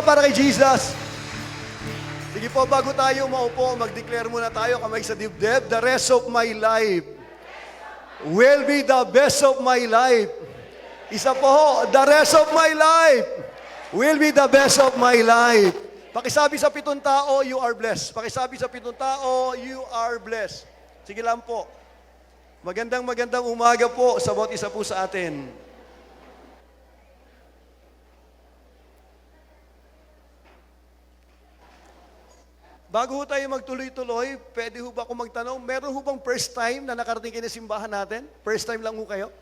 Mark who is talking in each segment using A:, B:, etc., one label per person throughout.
A: para kay Jesus. Sige po, bago tayo maupo, mag-declare muna tayo, kamay sa dibdib. The rest of my life will be the best of my life. Isa po ho, the rest of my life will be the best of my life. Pakisabi sa 7 tao, you are blessed. Pakisabi sa 7 tao, you are blessed. Sige lang po. Magandang umaga po sa bawat isa po sa atin. Bago ho tayo magtuloy-tuloy, pwede ho ba akong magtanong, meron ho bang first time na nakarating kayo na simbahan natin? First time lang ho kayo?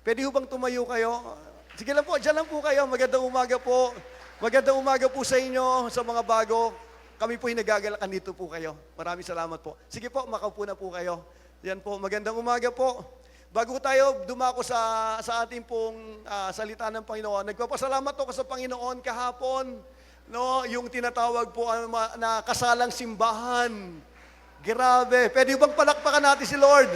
A: Pwede ho bang tumayo kayo? Sige lang po, dyan lang po kayo. Magandang umaga po. Magandang umaga po sa inyo, sa mga bago. Kami po yung nagagalakan dito po kayo. Maraming salamat po. Sige po, makaupo na po kayo. Yan po, magandang umaga po. Bago tayo dumako sa ating pong salita ng Panginoon, nagpapasalamat ako sa Panginoon kahapon. No, yung tinatawag po na kasalang simbahan. Grabe. Pwede bang palakpakan natin si Lord?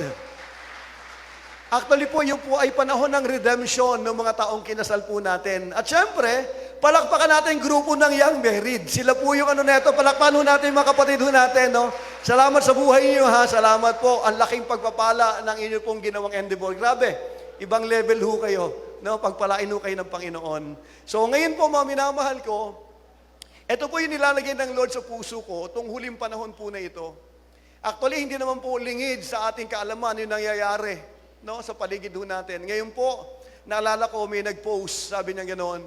A: Actually po, yun po ay panahon ng redemption ng mga taong kinasal po natin. At syempre, palakpakan natin grupo ng young married. Sila po yung neto. Palakpakan ho natin mga kapatid ho natin. No? Salamat sa buhay niyo ha. Salamat po. Ang laking pagpapala ng inyo pong ginawang endeavor. Grabe. Ibang level ho kayo. No? Pagpalain ho kayo ng Panginoon. So ngayon po mga minamahal ko, ito po yung nilalagay ng Lord sa puso ko, itong huling panahon po na ito. Actually, hindi naman po lingid sa ating kaalaman yung nangyayari no, sa paligid ho natin. Ngayon po, naalala ko, may nag-post, sabi niya gano'n,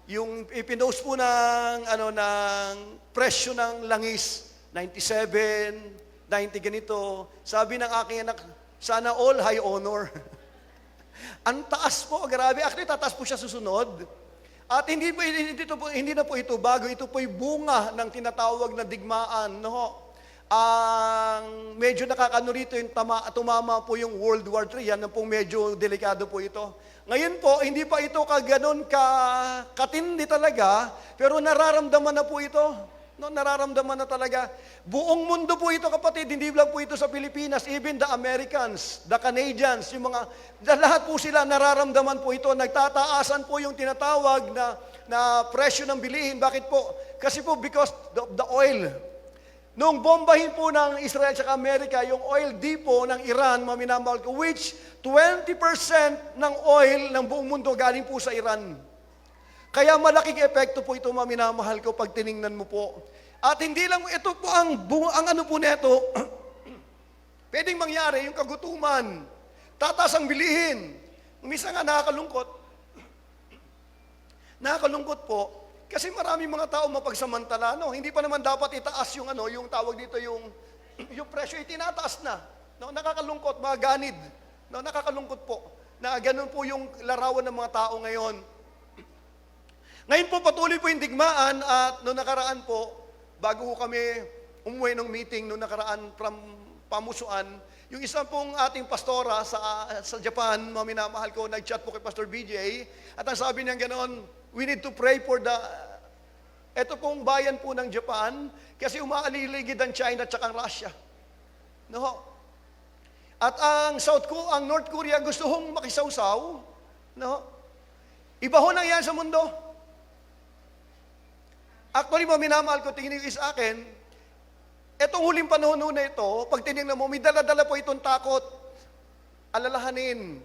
A: yung ipinost po ng presyo ng langis, 97, 90 ganito. Sabi ng aking anak, sana all high honor. Ang taas po, grabe. Actually, tataas po siya susunod. At hindi na po ito bago, ito po'y bunga ng tinatawag na digmaan. No? Ang medyo nakakano rito yung tumama po yung World War III, yan pong medyo delikado po ito. Ngayon po, hindi pa ito kaganon katindi talaga, pero nararamdaman na po ito. No, nararamdaman na talaga. Buong mundo po ito kapatid, hindi lang po ito sa Pilipinas, even the Americans, the Canadians, yung lahat po sila nararamdaman po ito. Nagtataasan po yung tinatawag na presyo ng bilihin. Bakit po? Kasi po because of the oil. Nung bombahin po ng Israel at Amerika, yung oil depot ng Iran, maminamahal ko, which 20% ng oil ng buong mundo galing po sa Iran. Kaya malaking epekto po ito, maminamahal ko, pag tiningnan mo po. At hindi lang, ito po ang ano po neto, pwedeng mangyari yung kagutuman, tataas ang bilihin. Minsan nga nakakalungkot po, kasi maraming mga tao mapagsamantala, no? Hindi pa naman dapat itaas yung yung tawag dito, yung presyo, itinataas na. No? Nakakalungkot, mga ganid. No? Nakakalungkot po, na ganun po yung larawan ng mga tao ngayon. Ngayon po patuloy po yung digmaan at noong nakaraan po, bago kami umuwi ng meeting noong nakaraan from Pamusuan, yung isa pong ating pastora sa Japan, maminamahal ko, nag-chat po kay Pastor BJ, at ang sabi niya ganoon, we need to pray for eto pong bayan po ng Japan, kasi umaaliligid ang China at saka ang Russia. No? At ang North Korea gusto hong makisawsaw, no? Iba ho nang yan sa mundo. Actually, minamahal ko, tingin niyo sa akin, etong huling panahon na ito, pag tinignan mo, may dala-dala po itong takot, alalahanin,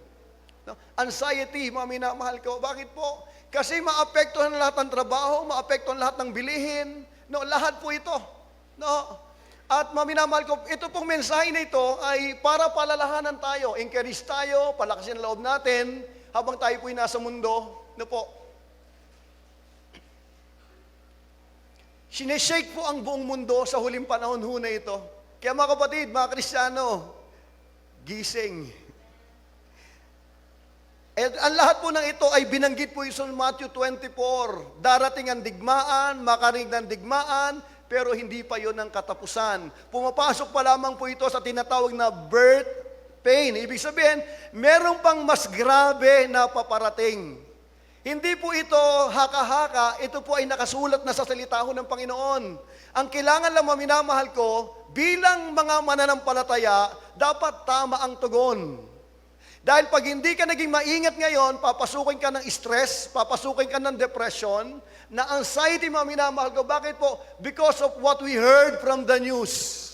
A: no? Anxiety, minamahal ko. Bakit po? Kasi maapektuhan lahat ng trabaho, maapektuhan lahat ng bilihin, no? Lahat po ito. No? At minamahal ko, ito pong mensahe na ito ay para palalahanan tayo, encourage tayo, palakasin ang loob natin, habang tayo po'y nasa mundo, no po. Sineshake po ang buong mundo sa huling panahon ho na ito. Kaya mga kapatid, mga Kristiyano, gising. At ang lahat po ng ito ay binanggit po yung sa Matthew 24. Darating ang digmaan, makarinig ng digmaan, pero hindi pa yon ang katapusan. Pumapasok pa lamang po ito sa tinatawag na birth pain. Ibig sabihin, meron pang mas grabe na paparating. Hindi po ito haka-haka, ito po ay nakasulat na sa salita ng Panginoon. Ang kailangan lang minamahal ko, bilang mga mananampalataya, dapat tama ang tugon. Dahil pag hindi ka naging maingat ngayon, papasukin ka ng stress, papasukin ka ng depression, na anxiety, mga minamahal ko. Bakit po? Because of what we heard from the news.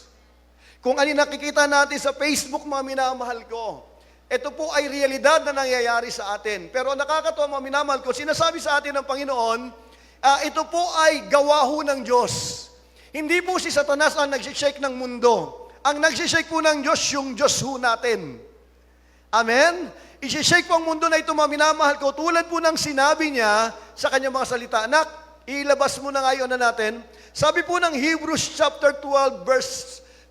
A: Kung ano nakikita natin sa Facebook, mga minamahal ko, ito po ay realidad na nangyayari sa atin. Pero nakakatawa, mga minamahal ko, sinasabi sa atin ng Panginoon, ito po ay gawa ho ng Diyos. Hindi po si Satanas ang nagsishake ng mundo. Ang nagsishake po ng Diyos, yung Diyos ho natin. Amen? Isishake po ang mundo na ito, mga minamahal ko, tulad po ng sinabi niya sa kanyang mga salita. Anak, ilabas mo na ngayon na natin. Sabi po ng Hebrews chapter 12,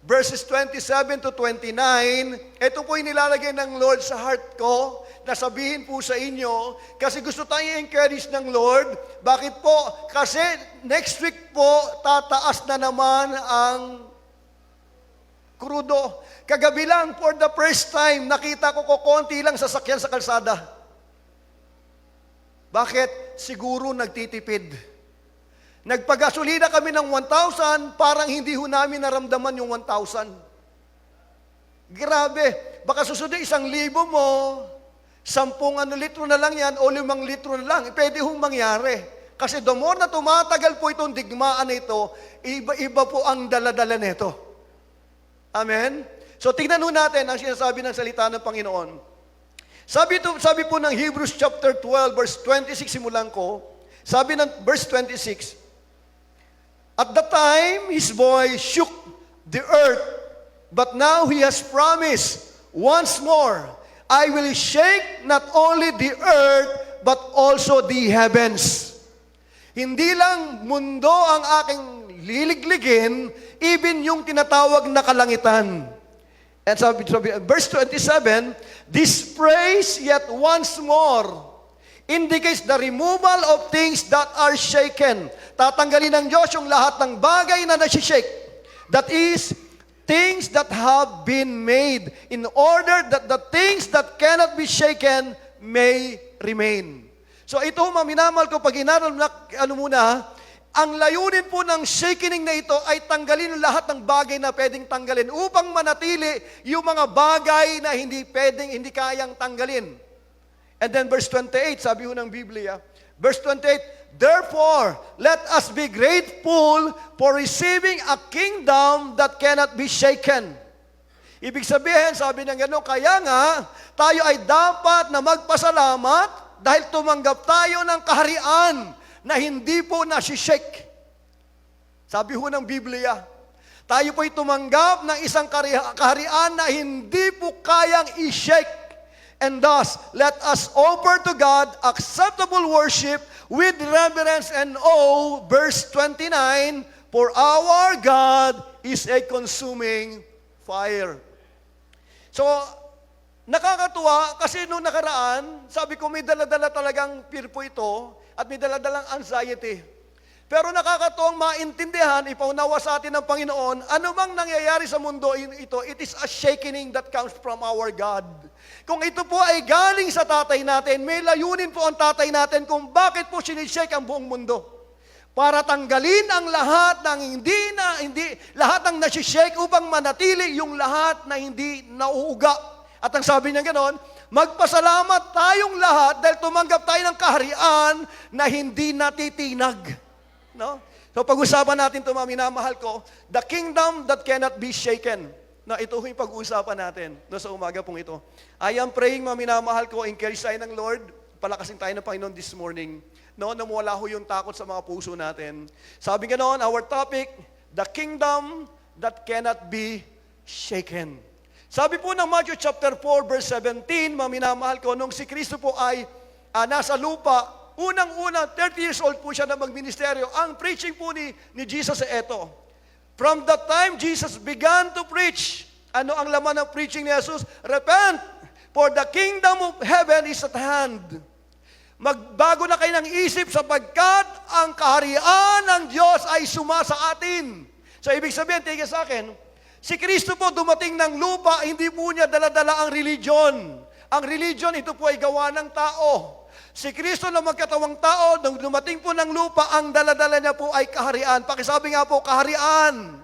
A: verses 27 to 29, ito po yung nilalagay ng Lord sa heart ko, na sabihin po sa inyo, kasi gusto tayo encourage ng Lord. Bakit po? Kasi next week po, tataas na naman ang krudo. Kagabi lang, for the first time, nakita ko konti lang sasakyan sa kalsada. Bakit? Siguro nagtitipid. Nagpagasolina kami ng 1,000, parang hindi ho namin naramdaman yung 1,000. Grabe. Baka susunod 1,000 mo, 10 litro na lang yan o 5 litro na lang. Pwede hong mangyari. Kasi the more na tumatagal po itong digmaan na ito, iba-iba po ang daladala nito. Amen? So tingnan ho natin ang sinasabi ng salita ng Panginoon. Sabi po ng Hebrews chapter 12, verse 26, simulan ko. Sabi ng verse 26, at the time his voice shook the earth, but now he has promised once more, I will shake not only the earth, but also the heavens. Hindi lang mundo ang aking liligligin, even yung tinatawag na kalangitan. And sabi, verse 27, this praise yet once more indicates the removal of things that are shaken. Tatanggalin ng Diyos yung lahat ng bagay na nasishake. That is, things that have been made in order that the things that cannot be shaken may remain. So ito, maminamal ko, pag inaral na, ang layunin po ng shakening na ito ay tanggalin lahat ng bagay na pwedeng tanggalin upang manatili yung mga bagay na hindi kayang tanggalin. And then verse 28, sabi ho ng Biblia, verse 28, therefore, let us be grateful for receiving a kingdom that cannot be shaken. Ibig sabihin, sabi ng gano'n, kaya nga, tayo ay dapat na magpasalamat dahil tumanggap tayo ng kaharian na hindi po nasishake. Sabi ho ng Biblia, tayo po'y tumanggap ng isang kaharian na hindi po kayang i-shake. And thus, let us offer to God acceptable worship with reverence and awe. Verse 29, for our God is a consuming fire. So, nakakatuwa kasi nung nakaraan, sabi ko may dala-dala talagang fear po ito at may dala-dalang anxiety. Pero nakakatuwang maintindihan, ipaunawa sa atin ng Panginoon, ano mang nangyayari sa mundo ito, it is a shakening that comes from our God. Kung ito po ay galing sa tatay natin, may layunin po ang tatay natin kung bakit po sinishake ang buong mundo. Para tanggalin ang lahat ng lahat ng nasishake upang manatili yung lahat na hindi nauuga. At ang sabi niya ganoon, magpasalamat tayong lahat dahil tumanggap tayo ng kaharian na hindi natitinag. No? So pag-usapan natin ito, mga minamahal ko, the kingdom that cannot be shaken. Na ito yung pag-uusapan natin sa umaga pong ito. I am praying, mga minamahal ko, encourage tayo ng Lord, palakasin tayo ng Panginoon this morning. No, na mawala ho yung takot sa mga puso natin. Sabi nga noon, our topic, the kingdom that cannot be shaken. Sabi po ng Matthew chapter 4, verse 17, mga minamahal ko, nung si Kristo po ay nasa lupa, unang-una, 30 years old po siya na magministeryo. Ang preaching po ni Jesus ay ito. From the time Jesus began to preach, ano ang laman ng preaching ni Jesus? Repent, for the kingdom of heaven is at hand. Magbago na kayo ng isip sapagkat ang kaharian ng Diyos ay sumasa atin. So ibig sabihin, tingin sa akin, si Kristo po dumating ng lupa, hindi po niya daladala ang religion. Ang religion, ito po ay gawa ng tao. Si Kristo na magkatawang tao, nung dumating po ng lupa, ang daladala niya po ay kaharian. Pakisabi nga po, kaharian.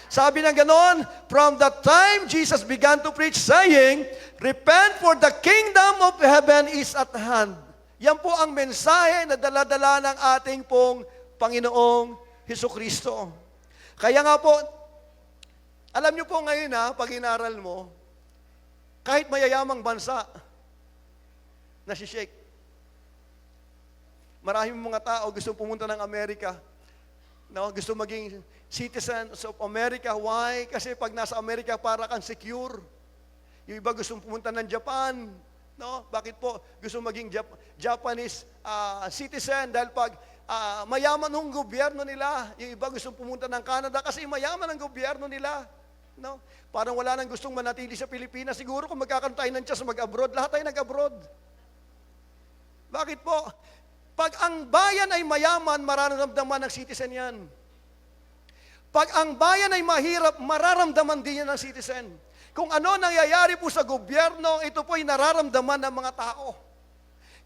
A: Sabi ng ganon, from the time Jesus began to preach, saying, repent for the kingdom of heaven is at hand. Yan po ang mensahe na dala-dala ng ating pong Panginoong Hesukristo. Kaya nga po, alam niyo po ngayon pag inaral mo, kahit mayayamang bansa, nasishake. Maraming mga tao gusto pumunta ng Amerika. No, gusto maging citizens of America. Why? Kasi pag nasa Amerika, para kang secure. Yung iba gusto pumunta ng Japan. No? Bakit po? Gusto maging Japanese citizen dahil pag mayaman ng gobyerno nila. Yung iba gusto pumunta ng Canada kasi mayaman ang gobyerno nila. No? Parang wala nang gustong manatili sa Pilipinas. Siguro kung magkakaroon tayo ng chance mag-abroad, lahat tayo nag-abroad. Bakit po? Pag ang bayan ay mayaman, mararamdaman ng citizen yan. Pag ang bayan ay mahirap, mararamdaman din yan ng citizen. Kung ano nangyayari po sa gobyerno, ito po ay nararamdaman ng mga tao.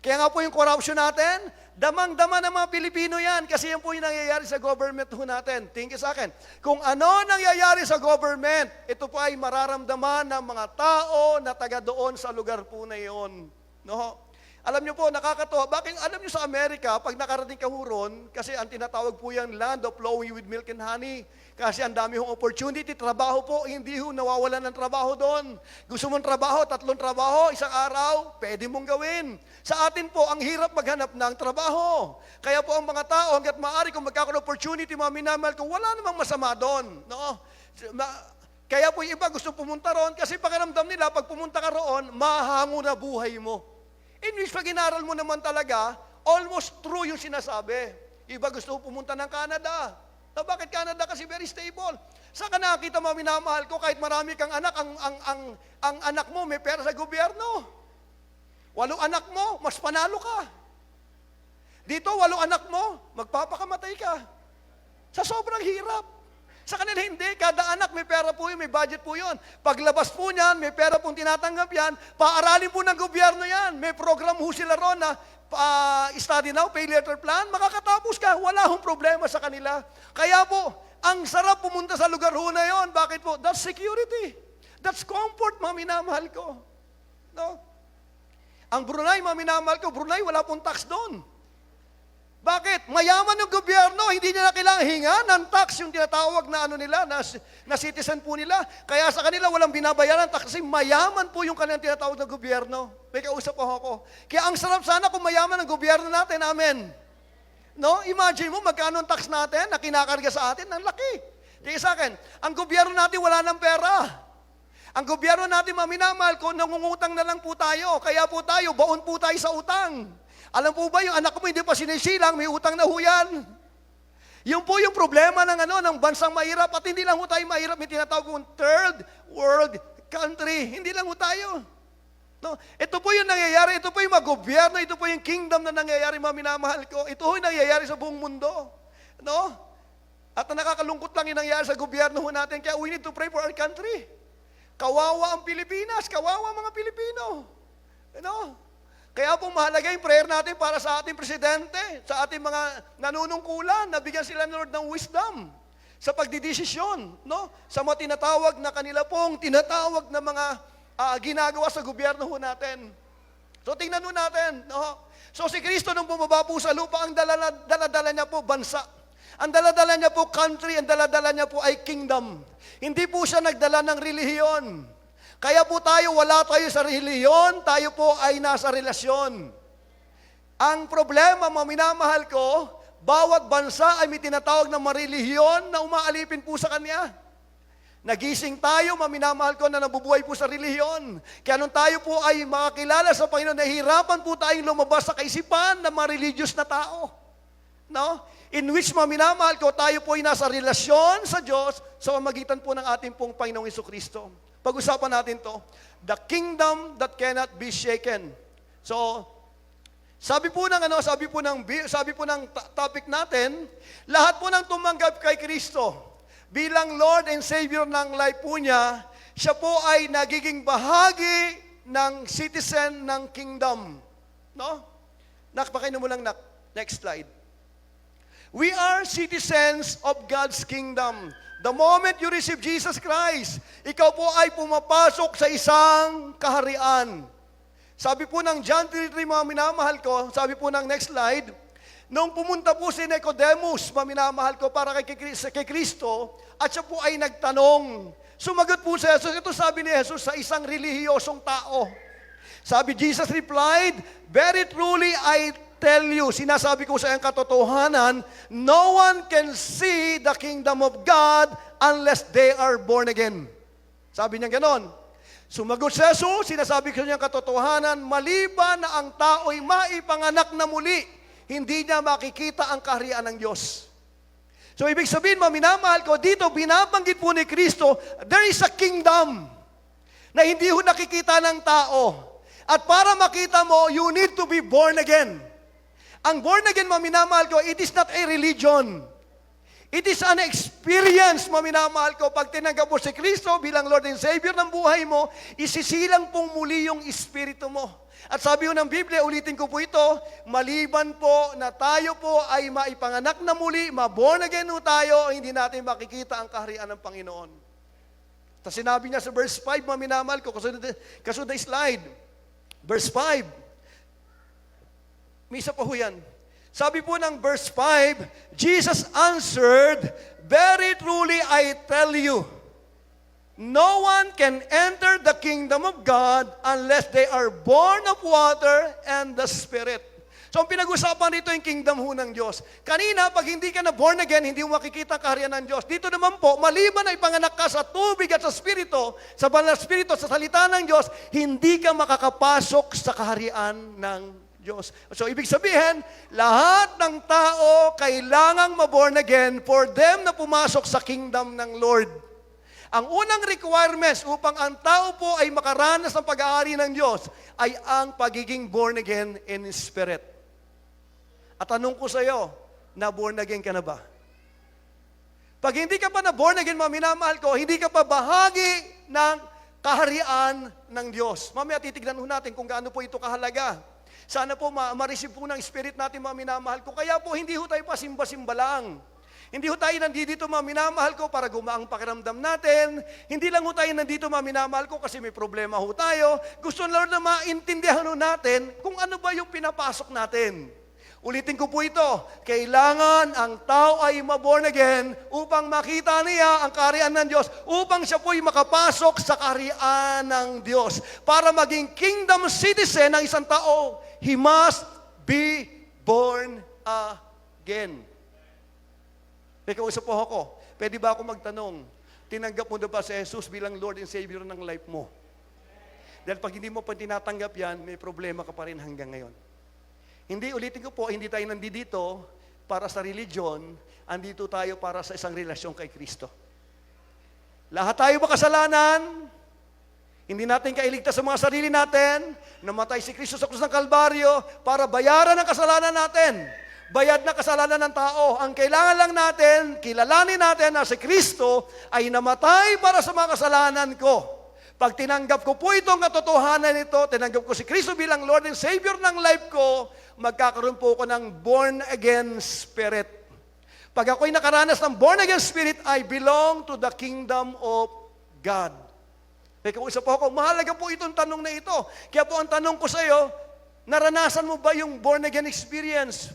A: Kaya nga po yung corruption natin, damang-dama ng mga Pilipino yan kasi yan po yung nangyayari sa government ho natin. Tingin sa akin, kung ano nangyayari sa government, ito po ay mararamdaman ng mga tao na taga doon sa lugar po na iyon. No? Alam niyo po, nakakatawa. Bakit alam niyo sa Amerika, pag nakarating ka huron, kasi ang tinatawag po yung land of flowing with milk and honey. Kasi ang dami hong opportunity, trabaho po, hindi ho nawawalan ng trabaho doon. Gusto mong trabaho, 3 trabaho, isang araw, pwede mong gawin. Sa atin po, ang hirap maghanap ng trabaho. Kaya po ang mga tao, hanggat maaari kung magkakaroon opportunity, mga minamahal ko, wala namang masama doon. No? Kaya po yung iba gusto pumunta roon, kasi pakiramdam nila, pag pumunta ka roon, mahango na buhay mo. In which pag inaral mo naman talaga, almost true yung sinasabi. Iba gusto pumunta ng Canada. Na bakit Canada? Kasi very stable. Saan ka nakakita mga minamahal ko, kahit marami kang anak, ang anak mo may pera sa gobyerno. 8 anak mo, mas panalo ka. Dito, 8 anak mo, magpapakamatay ka. Sa sobrang hirap. Sa kanila hindi, kada anak may pera po yun, may budget po yun. Paglabas po niyan, may pera pong tinatanggap yan, paaralin po ng gobyerno yan. May program ho sila ron na study now, pay later plan, makakatapos ka, wala hong problema sa kanila. Kaya po, ang sarap pumunta sa lugar ho na yon. Bakit po? That's security. That's comfort, mga minamahal ko. No? Ang Brunei, mga minamahal ko, Brunei, wala pong tax doon. Bakit? Mayaman ng gobyerno, hindi nila kailangang hinga ng tax yung tinatawag na nila, na citizen po nila. Kaya sa kanila walang binabayaran tax kasi mayaman po yung kanilang tinatawag na gobyerno. May kausap po ako. Kaya ang sarap sana kung mayaman ang gobyerno natin. Amen. No? Imagine mo magkano ang tax natin na kinakarga sa atin. Ang laki. Kaya sa akin, ang gobyerno natin wala ng pera. Ang gobyerno natin, maminamahal ko, nangungutang na lang po tayo. Kaya po tayo, baon po tayo sa utang. Alam po ba, yung anak ko hindi pa sinisilang, may utang na huyan. Yung po yung problema ng bansang mahirap, at hindi lang ho tayo mahirap, may tinatawag kong third world country. Hindi lang ho tayo. No? Ito po yung nangyayari, ito po yung gobyerno, ito po yung kingdom na nangyayari, mga minamahal ko. Ito po yung nangyayari sa buong mundo. No? At nakakalungkot lang yung nangyayari sa gobyerno ho natin, kaya we need to pray for our country. Kawawa ang Pilipinas, kawawa mga Pilipino. No? Kaya po mahalaga yung prayer natin para sa ating presidente, sa ating mga nanunungkulan, nabigyan sila ng Lord ng wisdom sa pagdidesisyon, no? Sa mga tinatawag na kanila pong tinatawag na mga ginagawa sa gobyerno ho natin. So tingnan ho natin, no? So si Kristo nung bumaba po sa lupa, ang dala-dala niya po bansa. Ang dala-dala niya po country, ang dala-dala niya po ay kingdom. Hindi po siya nagdala ng relihiyon. Kaya po tayo, wala tayo sa relihiyon, tayo po ay nasa relasyon. Ang problema, mga minamahal ko, bawat bansa ay may tinatawag na marelihiyon na umaalipin po sa kanya. Nagising tayo, mga minamahal ko, na nabubuhay po sa relihiyon. Kaya nung tayo po ay makakilala sa Panginoon, nahihirapan po tayong lumabas sa kaisipan ng mga religious na tao. No? In which, mga minamahal ko, tayo po ay nasa relasyon sa Diyos sa pamamagitan po ng ating pong Panginoong Hesukristo. Pag-usapan natin to, the kingdom that cannot be shaken. So, sabi po ng topic natin, lahat po ng tumanggap kay Kristo bilang Lord and Savior ng life po niya, siya po ay nagiging bahagi ng citizen ng kingdom. No? Pakinggan mo lang, next slide. We are citizens of God's kingdom. The moment you receive Jesus Christ, ikaw po ay pumapasok sa isang kaharian. Sabi po ng John 3:3, mga minamahal ko, sabi po ng next slide, nung pumunta po si Nicodemus, mga minamahal ko, para kay Kristo, at siya po ay nagtanong. Sumagot po si Jesus, ito sabi ni Jesus sa isang relihiyosong tao. Sabi, Jesus replied, "Very truly I tell you," sinasabi ko sa iyong katotohanan, "no one can see the kingdom of God unless they are born again." Sabi niya ganon. Sumagot si Jesus, sinasabi ko sa iyong katotohanan, maliban na ang tao'y maipanganak na muli, hindi niya makikita ang kaharian ng Diyos. So ibig sabihin, minamahal ko, dito binabanggit po ni Kristo, there is a kingdom na hindi ho nakikita ng tao. At para makita mo, you need to be born again. Ang born again, minamahal ko, it is not a religion. It is an experience, minamahal ko. Pag tinanggap mo si Kristo bilang Lord and Savior ng buhay mo, isisilang pong muli yung espiritu mo. At sabi ko ng Biblia, ulitin ko po ito, maliban po na tayo po ay maipanganak na muli, ma-born again po tayo, hindi natin makikita ang kaharian ng Panginoon. Tapos sinabi niya sa verse 5, minamahal ko, kasunod na slide. Verse 5. May isa pa ho yan. Sabi po ng verse 5, Jesus answered, "Very truly I tell you, no one can enter the kingdom of God unless they are born of water and the Spirit." So ang pinag-usapan dito yung kingdom ho ng Diyos. Kanina, pag hindi ka na born again, hindi mo makikita ang kaharian ng Diyos. Dito naman po, maliban na ipanganak ka sa tubig at sa Espiritu, sa banal na Espiritu, sa salita ng Diyos, hindi ka makakapasok sa kaharian ng Diyos. So ibig sabihin, lahat ng tao kailangang ma-born again for them na pumasok sa kingdom ng Lord. Ang unang requirements upang ang tao po ay makaranas ng pag-aari ng Diyos ay ang pagiging born again in spirit. At tanong ko sa iyo, na-born again ka na ba? Pag hindi ka pa na-born again, minamahal ko, hindi ka pa bahagi ng kaharian ng Diyos. Mamaya titignan natin kung gaano po ito kahalaga. Sana po ma-receive po ng Spirit natin, minamahal ko. Kaya po hindi ho tayo pasimba-simba lang. Hindi ho tayo nandito, minamahal ko, para gumaang pakiramdam natin. Hindi lang ho tayo nandito, minamahal ko, kasi may problema ho tayo. Gusto Lord na maintindihan ho natin kung ano ba yung pinapasok natin. Ulitin ko po ito, kailangan ang tao ay ma-born again upang makita niya ang kaharian ng Diyos, upang siya po'y makapasok sa kaharian ng Diyos. Para maging kingdom citizen ng isang tao, he must be born again. May kausap po ako, pwede ba ako magtanong, tinanggap mo na ba si Jesus bilang Lord and Savior ng life mo? Dahil pag hindi mo pa tinatanggap yan, may problema ka pa rin hanggang ngayon. Hindi, ulitin ko po, hindi tayo nandito para sa religion, andito tayo para sa isang relasyon kay Kristo. Lahat tayo makasalanan, hindi natin kailigtas sa mga sarili natin, namatay si Kristo sa krus ng Kalbaryo para bayaran ang kasalanan natin. Bayad na kasalanan ng tao. Ang kailangan lang natin, kilalanin natin na si Kristo ay namatay para sa mga kasalanan ko. Pag tinanggap ko po itong katotohanan nito, tinanggap ko si Kristo bilang Lord and Savior ng life ko, magkakaroon po ako ng born-again spirit. Pag ako'y nakaranas ng born-again spirit, I belong to the kingdom of God. May kausap po ako, mahalaga po itong tanong na ito. Kaya po ang tanong ko sa iyo, naranasan mo ba yung born-again experience?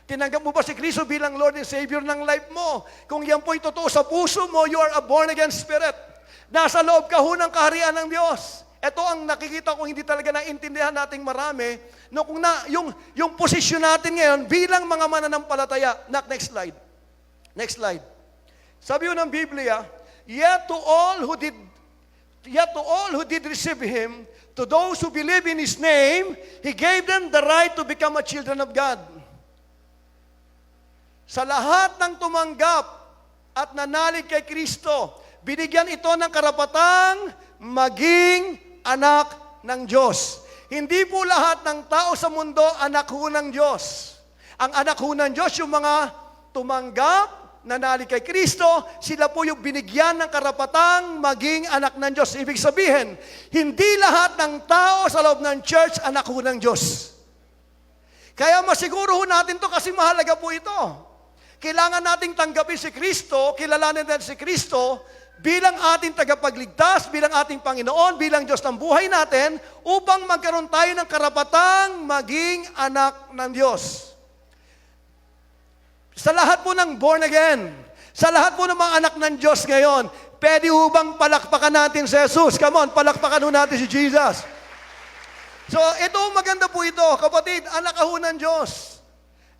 A: Tinanggap mo ba si Kristo bilang Lord and Savior ng life mo? Kung yan po'y totoo sa puso mo, you are a born-again spirit. Nasa loob ka ho ng kaharian ng Diyos. Ito ang nakikita ko, hindi talaga naintindihan nating marami. No, kung yung posisyon natin ngayon bilang mga mananampalataya. Next slide. Next slide. Sabi ng Biblia, yet to all who did receive Him, to those who believe in His name, He gave them the right to become a children of God. Sa lahat ng tumanggap at nanalig kay Kristo, binigyan ito ng karapatang maging anak ng Diyos. Hindi po lahat ng tao sa mundo anak ho ng Diyos. Ang anak ho ng Diyos, yung mga tumanggap, nanalig kay Kristo, sila po yung binigyan ng karapatang maging anak ng Diyos. Ibig sabihin, hindi lahat ng tao sa loob ng church anak ho ng Diyos. Kaya masiguro ho natin to kasi mahalaga po ito. Kailangan nating tanggapin si Kristo, kilalanin natin si Kristo bilang ating tagapagligtas, bilang ating Panginoon, bilang Diyos ng buhay natin, upang magkaroon tayo ng karapatang maging anak ng Diyos. Sa lahat po ng born again, sa lahat po ng mga anak ng Diyos ngayon, pwede bang palakpakan natin si Jesus? Come on, palakpakan natin si Jesus. So, ito maganda po ito, kapatid, anak ho ng Diyos.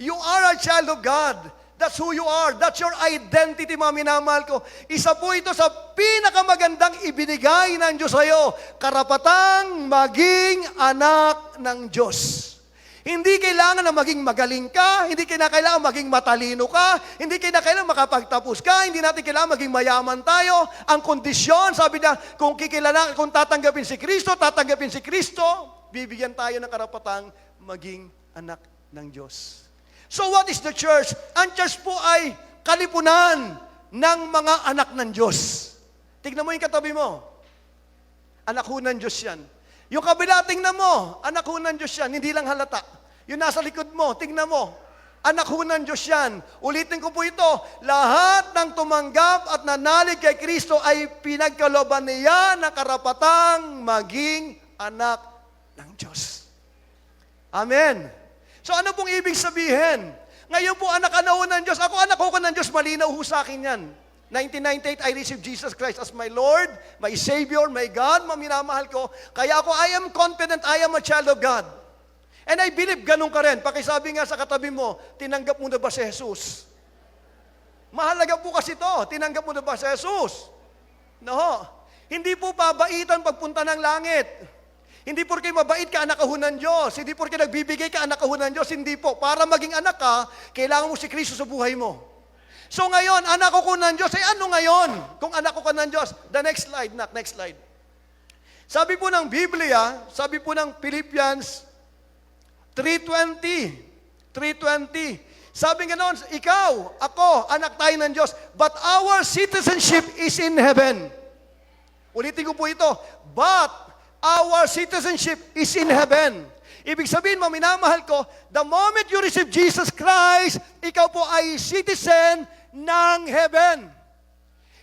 A: You are a child of God. That's who you are. That's your identity, mga minamahal ko. Isa po ito sa pinakamagandang ibinigay ng Diyos sa iyo. Karapatang maging anak ng Diyos. Hindi kailangan na maging magaling ka, hindi kailangan maging matalino ka, hindi kailangan makapagtapos ka, hindi natin kailangan maging mayaman tayo. Ang kondisyon, sabi niya, kung tatanggapin si Kristo, bibigyan tayo ng karapatang maging anak ng Diyos. So what is the church? Ang church po ay kalipunan ng mga anak ng Diyos. Tignan mo yung katabi mo. Anak ho ng Diyos yan. Yung kabila, tingnan mo. Anak ho ng Diyos yan. Hindi lang halata. Yung nasa likod mo, tingnan mo. Anak ho ng Diyos yan. Ulitin ko po ito. Lahat ng tumanggap at nanalig kay Kristo ay pinagkalooban niya ng karapatang maging anak ng Diyos. Amen. So ano pong ibig sabihin? Ngayon po, anak ng Diyos. Ako, anak ko ng Diyos, malinaw ho sa akin yan. 1998, I received Jesus Christ as my Lord, my Savior, my God, maminamahal ko. Kaya ako, I am confident I am a child of God. And I believe ganun ka rin. Pakisabi nga sa katabi mo, tinanggap mo na ba si Jesus? Mahalaga po kasi ito, tinanggap mo na ba si Jesus? No. Hindi po pabaitan pagpunta ng langit. Hindi porke mabait ka, anak ka ho ng Diyos. Hindi porke nagbibigay ka, anak ka ho ng Diyos. Hindi po. Para maging anak ka, kailangan mo si Kristo sa buhay mo. So ngayon, anak ko ng Diyos, ay ano ngayon? Kung anak ko ka ng Diyos, the next slide, next slide. Sabi po ng Biblia, sabi po ng Philippians 3:20, sabi nga noon, ikaw, ako, anak tayo ng Diyos, but our citizenship is in heaven. Ulitin ko po ito, but our citizenship is in heaven. Ibig sabihin, minamahal ko, the moment you receive Jesus Christ, ikaw po ay citizen ng heaven.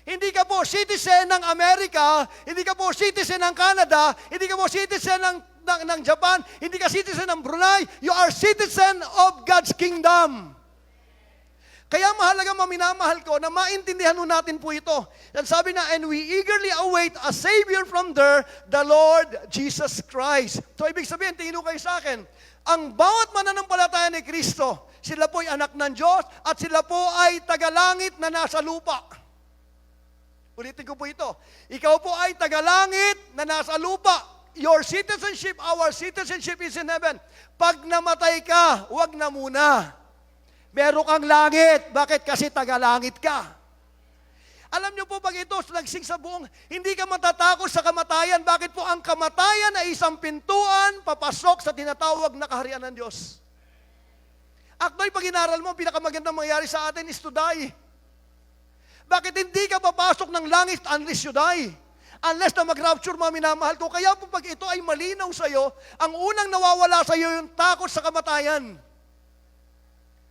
A: Hindi ka po citizen ng Amerika, hindi ka po citizen ng Canada, hindi ka po citizen ng Japan, hindi ka citizen ng Brunei, you are citizen of God's kingdom. Kaya mahalaga, minamahal ko, na maintindihan natin po ito. And sabi na, and we eagerly await a Savior from there, the Lord Jesus Christ. So ibig sabihin, tingin kayo sa akin, ang bawat mananampalataya ni Kristo, sila po ay anak ng Diyos at sila po ay tagalangit na nasa lupa. Ulitin ko po ito. Ikaw po ay tagalangit na nasa lupa. Your citizenship, our citizenship is in heaven. Pag namatay ka, huwag na muna. Meron kang langit. Bakit? Kasi tagalangit ka. Alam niyo po, pag ito nagsing sa buong, hindi ka matatakot sa kamatayan. Bakit po? Ang kamatayan ay isang pintuan papasok sa tinatawag na kaharian ng Diyos. Actually, pag inaral mo, pinakamagandang mangyari sa atin is to die. Bakit hindi ka papasok ng langit unless you die? Unless na mag-rapture, mga minamahal ko. Kaya po pag ito ay malinaw sa iyo, ang unang nawawala sa iyo yung takot sa kamatayan.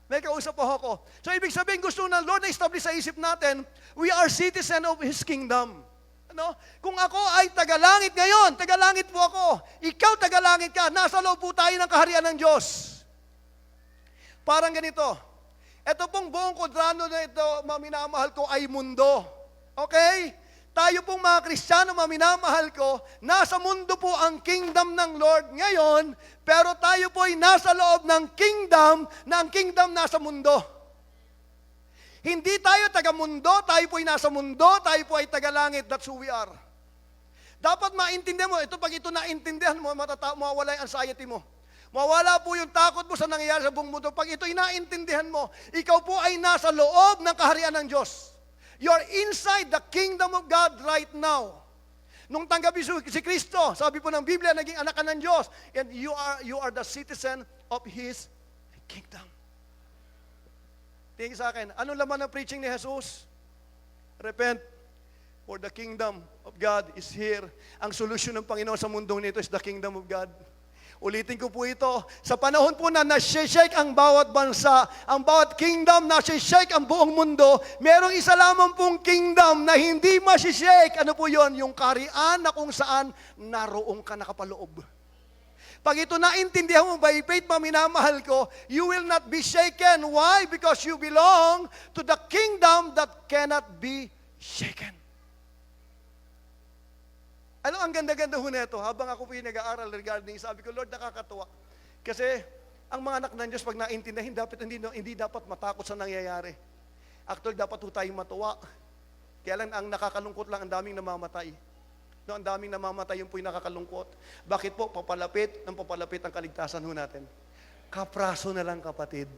A: May kausap po ako. So, ibig sabihin, gusto ng Lord na establish sa isip natin, we are citizen of His kingdom. Ano? Kung ako ay tagalangit ngayon, tagalangit po ako. Ikaw tagalangit ka. Nasa loob po tayo ng kaharian ng Diyos. Parang ganito. Ito pong buong kwadrado na ito, maminamahal ko, ay mundo. Okay? Tayo pong mga Kristiyano, maminamahal ko, nasa mundo po ang kingdom ng Lord ngayon, pero tayo po ay nasa loob ng kingdom, na ang kingdom nasa mundo. Hindi tayo taga-mundo, tayo po ay nasa mundo, tayo po ay taga-langit. That's who we are. Dapat maintindihan mo, ito pag ito naintindihan mo, mawawala yung anxiety mo. Mawala po yung takot mo sa nangyayari sa buong mundo. Pag ito'y naintindihan mo, ikaw po ay nasa loob ng kaharian ng Diyos. You're inside the kingdom of God right now. Nung tanggapin si Kristo, sabi po ng Biblia, naging anak ka ng Diyos, and you are the citizen of His kingdom. Tingin sa akin, anong laman ng preaching ni Jesus? Repent, for the kingdom of God is here. Ang solusyon ng Panginoon sa mundong nito is the kingdom of God. Ulitin ko po ito. Sa panahon po na nasi-shake ang bawat bansa, ang bawat kingdom, nasi-shake ang buong mundo, merong isa lamang pong kingdom na hindi masi-shake. Ano po yon? Yung kaharian na kung saan naroong ka nakapaloob. Pag ito naintindihan mo by faith, minamahal ko, you will not be shaken. Why? Because you belong to the kingdom that cannot be shaken. Ano ang ganda-ganda ho nito? Habang ako po yung nag-aaral regarding, sabi ko, Lord, nakakatuwa. Kasi ang mga anak ng Diyos, pag naintindihan, hindi dapat matakot sa nangyayari. Actually, dapat po tayong matuwa. Kaya lang, ang nakakalungkot lang, ang daming namamatay. No, ang daming namamatay, yun po yung nakakalungkot. Bakit po? Papalapit ang kaligtasan ho natin. Kapraso na lang, kapatid.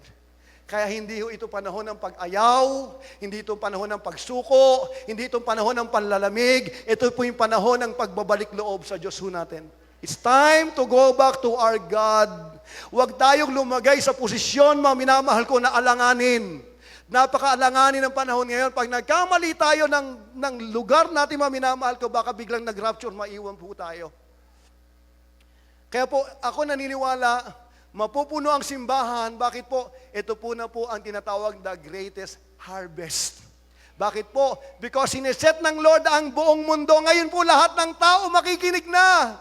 A: Kaya hindi ho ito panahon ng pag-ayaw, hindi ito panahon ng pagsuko, hindi ito panahon ng panlalamig, ito po yung panahon ng pagbabalik loob sa Diyos ho natin. It's time to go back to our God. Huwag tayong lumagay sa posisyon, minamahal ko, na alanganin. Napaka-alanganin ng panahon ngayon. Pag nagkamali tayo ng lugar natin, minamahal ko, baka biglang nag-rapture, maiwan po tayo. Kaya po, ako naniniwala, mapupuno ang simbahan. Bakit po? Ito po na po ang tinatawag the greatest harvest. Bakit po? Because sineset ng Lord ang buong mundo. Ngayon po lahat ng tao makikinig na.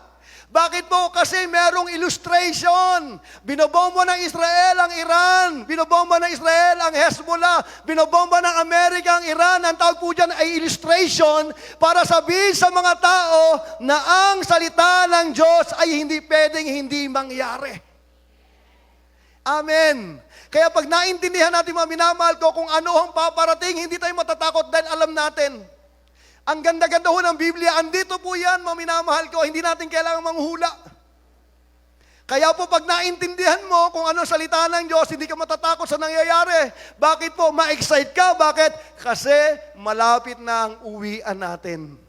A: Bakit po? Kasi merong illustration. Binobomba ng Israel ang Iran. Binobomba ng Israel ang Hezbollah. Binobomba ng Amerika ang Iran. Ang tawag po dyan ay illustration para sabihin sa mga tao na ang salita ng Diyos ay hindi pwedeng hindi mangyari. Amen. Kaya pag naintindihan natin, minamahal ko, kung ano ang paparating, hindi tayo matatakot dahil alam natin. Ang ganda-ganda ho ng Biblia, andito po yan, minamahal ko, hindi natin kailangan manghula. Kaya po pag naintindihan mo kung ano salita ng Diyos, hindi ka matatakot sa nangyayari. Bakit po? Ma-excite ka. Bakit? Kasi malapit na ang uwian natin.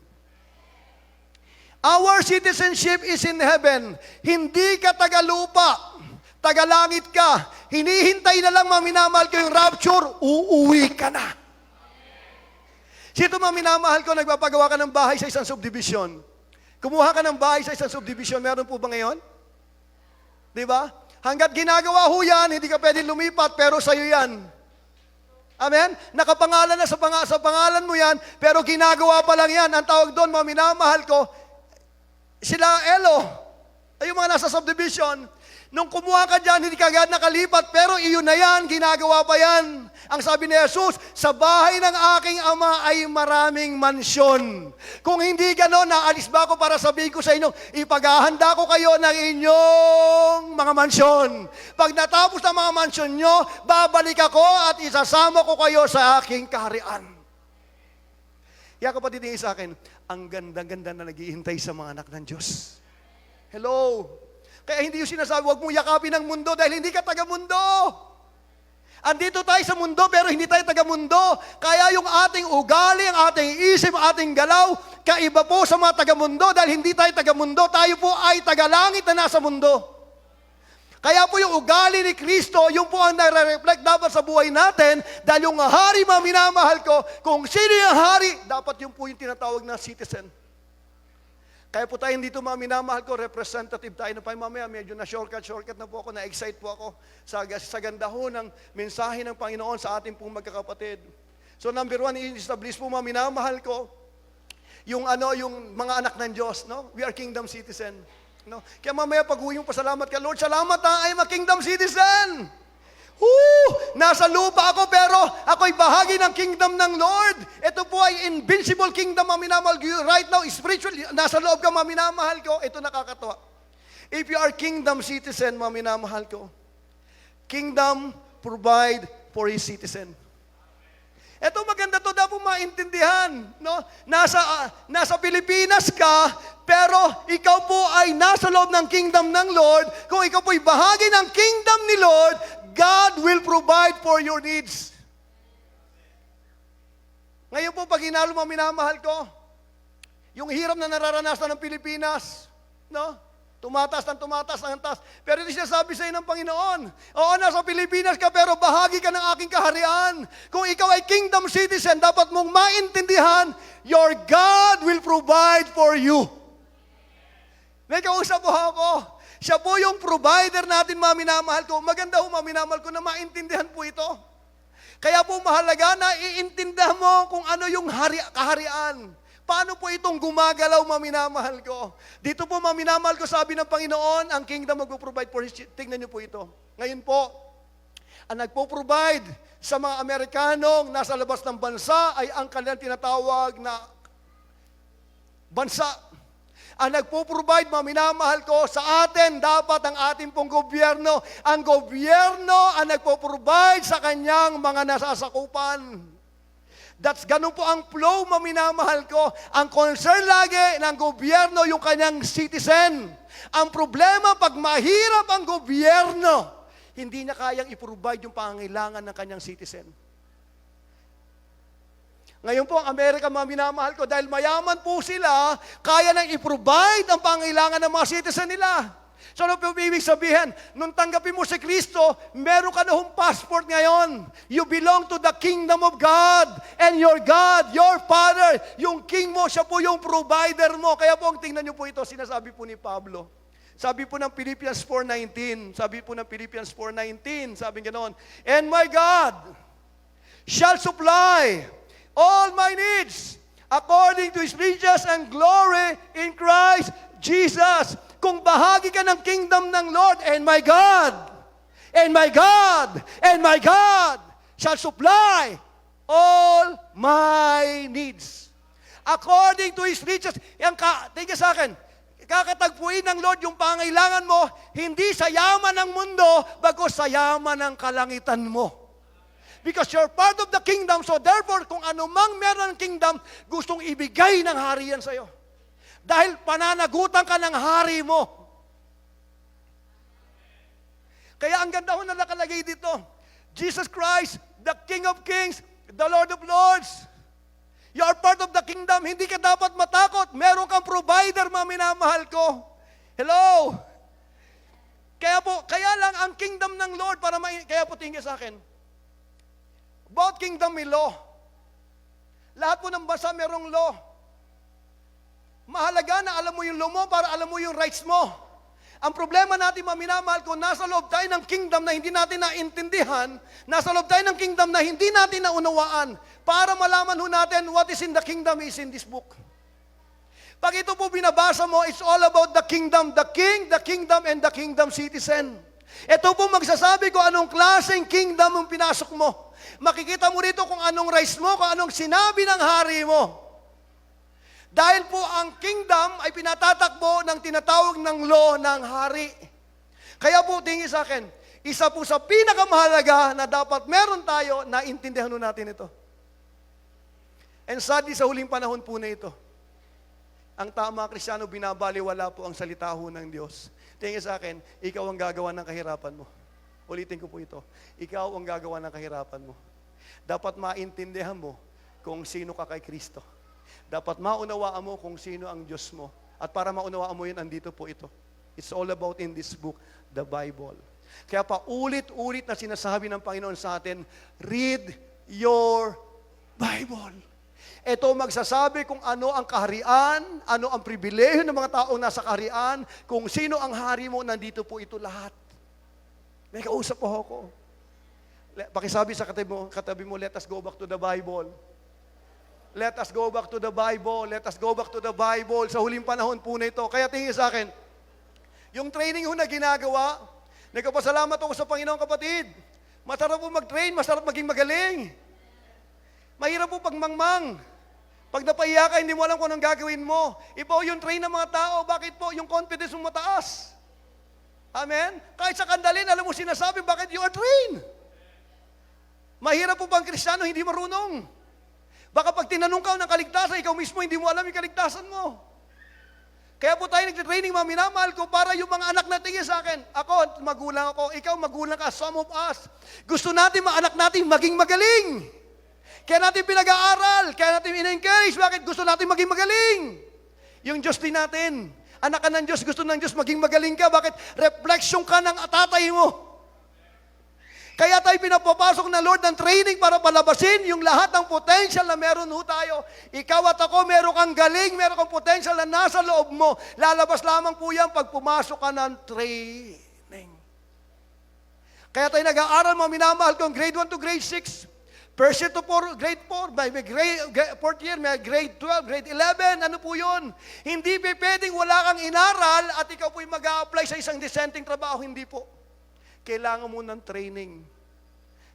A: Our citizenship is in heaven. Hindi ka tagalupa. Tagalangit ka, hinihintay na lang, minamahal ko, yung rapture, uuwi ka na. Sito, minamahal ko, nagpapagawa ka ng bahay sa isang subdivision. Kumuha ka ng bahay sa isang subdivision, meron po ba ngayon? Di ba? Hanggat ginagawa ho yan, hindi ka pwede lumipat, pero sa'yo yan. Amen? Nakapangalan na sa pangalan mo yan, pero ginagawa pa lang yan. Ang tawag doon, minamahal ko, sila Elo, ay yung mga nasa subdivision. Nung kumuha ka dyan, hindi ka agad nakalipat, pero iyon na yan, ginagawa pa yan. Ang sabi ni Jesus, sa bahay ng aking ama ay maraming mansyon. Kung hindi gano'n, naalis ba ako para sabihin ko sa inyo, ipaghahanda ko kayo ng inyong mga mansyon. Pag natapos ng mga mansyon nyo, babalik ako at isasama ko kayo sa aking kaharian. Kaya kapatid sa akin, ang ganda-ganda na naghihintay sa mga anak ng Diyos. Hello! Kaya hindi yung sinasabi, huwag mong yakapin ang mundo dahil hindi ka taga-mundo. Andito tayo sa mundo pero hindi tayo taga-mundo. Kaya yung ating ugali, ang ating isip, ang ating galaw, kaiba po sa mga taga-mundo dahil hindi tayo taga-mundo. Tayo po ay taga-langit na nasa mundo. Kaya po yung ugali ni Kristo, yung po ang nare-reflect dapat sa buhay natin dahil yung hari, minamahal ko, kung sino yung hari, dapat yung po yung tinatawag na citizen. Kaya po tayo dito, minamahal ko, representative tayo na pa. Mamaya, medyo na shortcut na po ako, na-excite po ako sa ganda ho ng mensahe ng Panginoon sa ating pong magkakapatid. So number one, i-establish po, minamahal ko, yung mga anak ng Diyos, no? We are kingdom citizen. No? Kaya mamaya pag-uwi yung pasalamat ka, Lord, salamat ha, I'm a kingdom citizen. Nasa lupa ako pero ako'y bahagi ng kingdom ng Lord. Ito po ay invincible kingdom, minamahal ko. Right now, spiritually, nasa loob ka, minamahal ko. Ito nakakatawa. If you are kingdom citizen, minamahal ko, kingdom provide for his citizen. Ito maganda to, dapat maintindihan. No? Nasa Pilipinas ka, pero ikaw po ay nasa loob ng kingdom ng Lord. Kung ikaw po ay bahagi ng kingdom ni Lord, God will provide for your needs. Ngayon po, pag hinalo mo, minamahal ko, yung hirap na nararanasan ng Pilipinas, no? Tumataas ng taas. Pero ito sinasabi sa iyo ng Panginoon, oo, nasa Pilipinas ka, pero bahagi ka ng aking kaharian. Kung ikaw ay kingdom citizen, dapat mong maintindihan, your God will provide for you. May kausap po ako. Siya po yung provider natin, mga minamahal ko. Maganda ho, mga minamahal ko, na maintindihan po ito. Kaya po mahalaga na iintindihan mo kung ano yung kaharian. Paano po itong gumagalaw, mga minamahal ko? Dito po, mga minamahal ko, sabi ng Panginoon, ang kingdom mag-provide for His. Tingnan niyo po ito. Ngayon po, ang nagpo-provide sa mga Amerikanong nasa labas ng bansa ay ang kanilang tinatawag na bansa. Ang nagpo-provide, mga minamahal ko, sa atin, dapat ang ating pong gobyerno. Ang gobyerno ang nagpo-provide sa kanyang mga nasasakupan. Ganun po ang flow, mga minamahal ko. Ang concern lagi ng gobyerno, yung kanyang citizen. Ang problema, pag mahirap ang gobyerno, hindi niya kayang i-provide yung pangangailangan ng kanyang citizen. Ngayon po, ang Amerika, mga minamahal ko, dahil mayaman po sila, kaya nang i-provide ang pangangailangan ng mga citizen nila. So, ano po ibig sabihin? Nung tanggapin mo si Kristo, meron ka na hong passport ngayon. You belong to the kingdom of God. And your God, your Father, yung King mo, siya po yung provider mo. Kaya po, tingnan niyo po ito, sinasabi po ni Pablo. Sabi po ng Philippians 4:19, sabi ganoon, and my God shall supply all my needs according to His riches and glory in Christ Jesus. Kung bahagi ka ng kingdom ng Lord, and my God shall supply all my needs according to His riches. Tingnan sa akin, kakatagpuin ng Lord yung pangailangan mo, hindi sa yaman ng mundo, bagos sa yaman ng kalangitan mo. Because you're part of the kingdom, so therefore, kung anumang meron ng kingdom, gustong ibigay ng hariyan sa'yo. Dahil pananagutan ka ng hari mo. Kaya ang ganda ho na nakalagay dito, Jesus Christ, the King of Kings, the Lord of Lords. You are part of the kingdom, hindi ka dapat matakot. Meron kang provider, mga minamahal ko. Hello? Kaya lang ang kingdom ng Lord, kaya po tingin sa akin, about kingdom may law. Lahat po ng bansa merong law. Mahalaga na alam mo yung law mo para alam mo yung rights mo. Ang problema natin, mga minamahal ko, nasa loob tayo ng kingdom na hindi natin naintindihan, nasa loob tayo ng kingdom na hindi natin naunawaan, para malaman ho natin what is in the kingdom is in this book. Pag ito po binabasa mo, it's all about the kingdom, the king, the kingdom, and the kingdom citizen. Ito po magsasabi ko anong klaseng kingdom ang pinasok mo. Makikita mo rito kung anong rights mo, kung anong sinabi ng hari mo. Dahil po ang kingdom ay pinatatakbo ng tinatawag ng law ng hari. Kaya po tingin sa akin, isa po sa pinakamahalaga na dapat meron tayo na intindihan natin ito. And sadly, sa huling panahon po na ito, ang tama Kristiyano, binabaliwala po ang salita ho ng Diyos. Tingin sa akin, ikaw ang gagawa ng kahirapan mo. Ulitin ko po ito. Ikaw ang gagawa ng kahirapan mo. Dapat maintindihan mo kung sino ka kay Kristo. Dapat maunawaan mo kung sino ang Diyos mo. At para maunawaan mo yun, andito po ito. It's all about in this book, the Bible. Kaya pa ulit-ulit na sinasabi ng Panginoon sa atin, read your Bible. Ito magsasabi kung ano ang kaharian, ano ang pribilehiyo ng mga taong nasa kaharian, kung sino ang hari mo, nandito po ito lahat. May kausap po ako. Pakisabi sa katabi mo, let us go back to the Bible. Let us go back to the Bible. Let us go back to the Bible. Sa huling panahon po na ito. Kaya tingin sa akin, yung training ho na ginagawa, nagpapasalamat ako sa Panginoon, kapatid. Masarap po mag-train, masarap maging magaling. Mahirap po pag mangmang. Pag napahiya ka, hindi mo alam kung anong gagawin mo. Iba yung train ng mga tao. Bakit po? Yung confidence mo mataas. Amen? Kahit sa kandalin, alam mo sinasabi, bakit you are trained? Mahirap po pang Kristiyano, hindi marunong. Baka pag tinanong ka ng kaligtasan, ikaw mismo hindi mo alam yung kaligtasan mo. Kaya po tayo nagtitraining, mga minamahal ko, para yung mga anak na tingin sa akin. Ako, magulang ako. Ikaw, magulang ka. Some of us. Gusto natin, mga anak natin, maging magaling. Kaya natin pinag-aaral. Kaya natin in-encourage. Bakit? Gusto natin maging magaling. Yung Diyos din natin. Anak ka ng Diyos, gusto ng Diyos maging magaling ka. Bakit? Reflection ka ng tatay mo. Kaya tayo pinapapasok ng Lord ng training para palabasin yung lahat ng potential na meron ho tayo. Ikaw at ako, meron kang galing, meron kang potential na nasa loob mo. Lalabas lamang po yan pag pumasok ka ng training. Kaya tayo nag-aaral, mga minamahal ko, grade 1 to grade 6. First year to grade 4, may fourth year, may grade 12, grade 11, ano po yun? Hindi pwedeng wala kang inaral at ikaw po'y mag-a-apply sa isang dissenting trabaho, hindi po. Kailangan mo ng training.